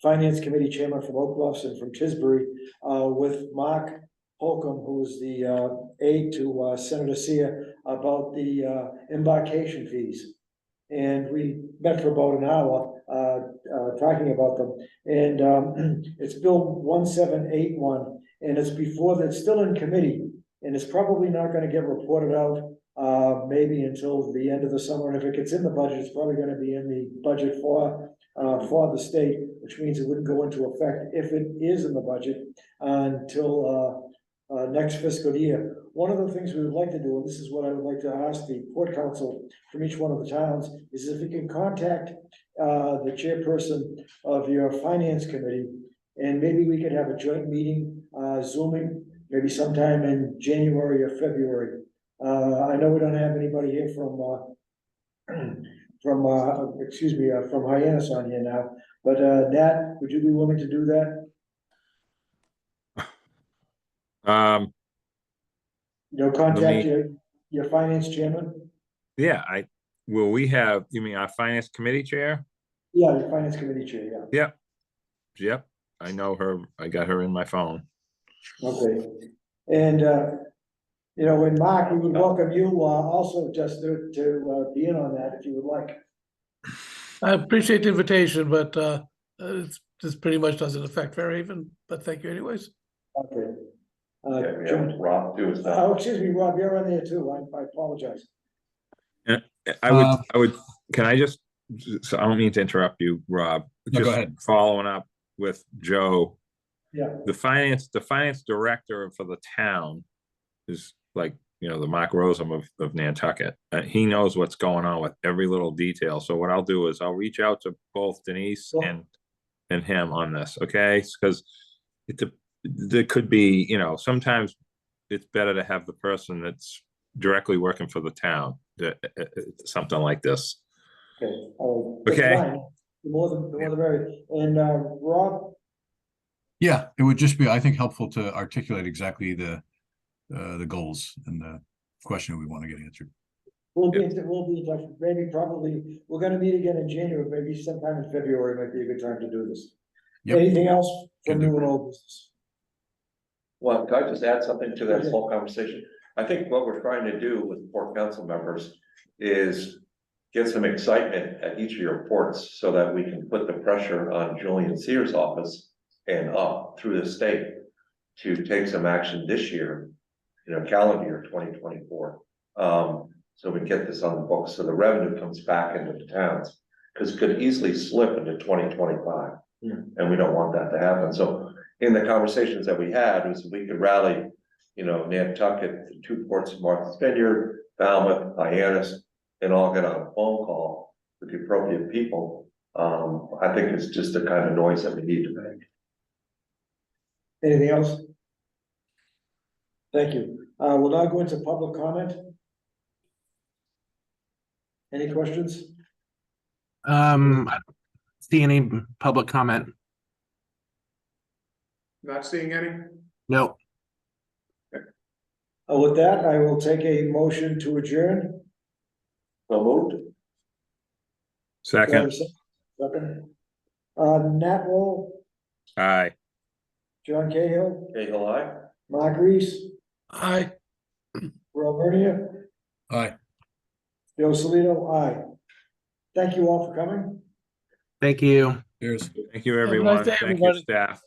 Finance Committee Chairman from Oak Bluffs and from Tisbury, with Mark Holcomb, who is the aide to Senator Sear, about the embarkation fees. And we met for about an hour talking about them. And it's Bill 1781, and it's it's still in committee, and it's probably not going to get reported out maybe until the end of the summer. And if it gets in the budget, it's probably going to be in the budget for the state, which means it wouldn't go into effect if it is in the budget until next fiscal year. One of the things we would like to do, and this is what I would like to ask the port council from each one of the towns, is if you can contact the chairperson of your finance committee, and maybe we could have a joint meeting, Zooming, maybe sometime in January or February. I know we don't have anybody here from from Hyannis on here now, but Nat, would you be willing to do that? Contact your finance chairman? Yeah, will we have, you mean our finance committee chair? Yeah, your finance committee chair, yeah. Yep, I know her, I got her in my phone. Okay, and, and Mark, we would welcome you, also just to be in on that if you would like. I appreciate the invitation, but this pretty much doesn't affect Fairhaven, but thank you anyways. Okay. Yeah, we have Rob too, is that? Oh, excuse me, Rob, you're on there too, I apologize. I would, can I just, so I don't mean to interrupt you, Rob. No, go Just ahead. following up with Joe. Yeah. The finance director for the town is like, the Mark Rosum of Nantucket. He knows what's going on with every little detail. So what I'll do is I'll reach out to both Denise and him on this, okay? Because there could be, sometimes it's better to have the person that's directly working for the town, something like this. Okay. Okay. Fine. The more the merrier. And Rob? Yeah, it would just be, I think, helpful to articulate exactly the goals and the question we want to get answered. We'll be in touch, maybe probably, we're gonna meet again in January, maybe sometime in February might be a good time to do this. Yep. Anything else from Can do. new and old business? Well, can I just add something to that whole conversation? I think what we're trying to do with port council members is get some excitement at each of your ports so that we can put the pressure on Julian Sears' office and up through the state to take some action this year, calendar year 2024. So we get this on the books so the revenue comes back into the towns, because it could easily slip into 2025. And we don't want that to happen. So in the conversations that we had was we could rally, Nantucket, the two ports of Martha's Vineyard, Falmouth, Hyannis, and all get on a phone call with the appropriate people. I think it's just the kind of noise that we need to make. Anything else? Thank you. We'll now go into public comment. Any questions? I don't see any public comment. Not seeing any? No. With that, I will take a motion to adjourn. So moved. Second. Second. Nat Roll, Aye. John Cahill, Cahill, aye. Mark Reese, Aye. Rob Vernier, Aye. Bill Salito, aye. Thank you all for coming. Thank you. Cheers. Thank you, a nice everyone. day, Thank you, everybody. staff.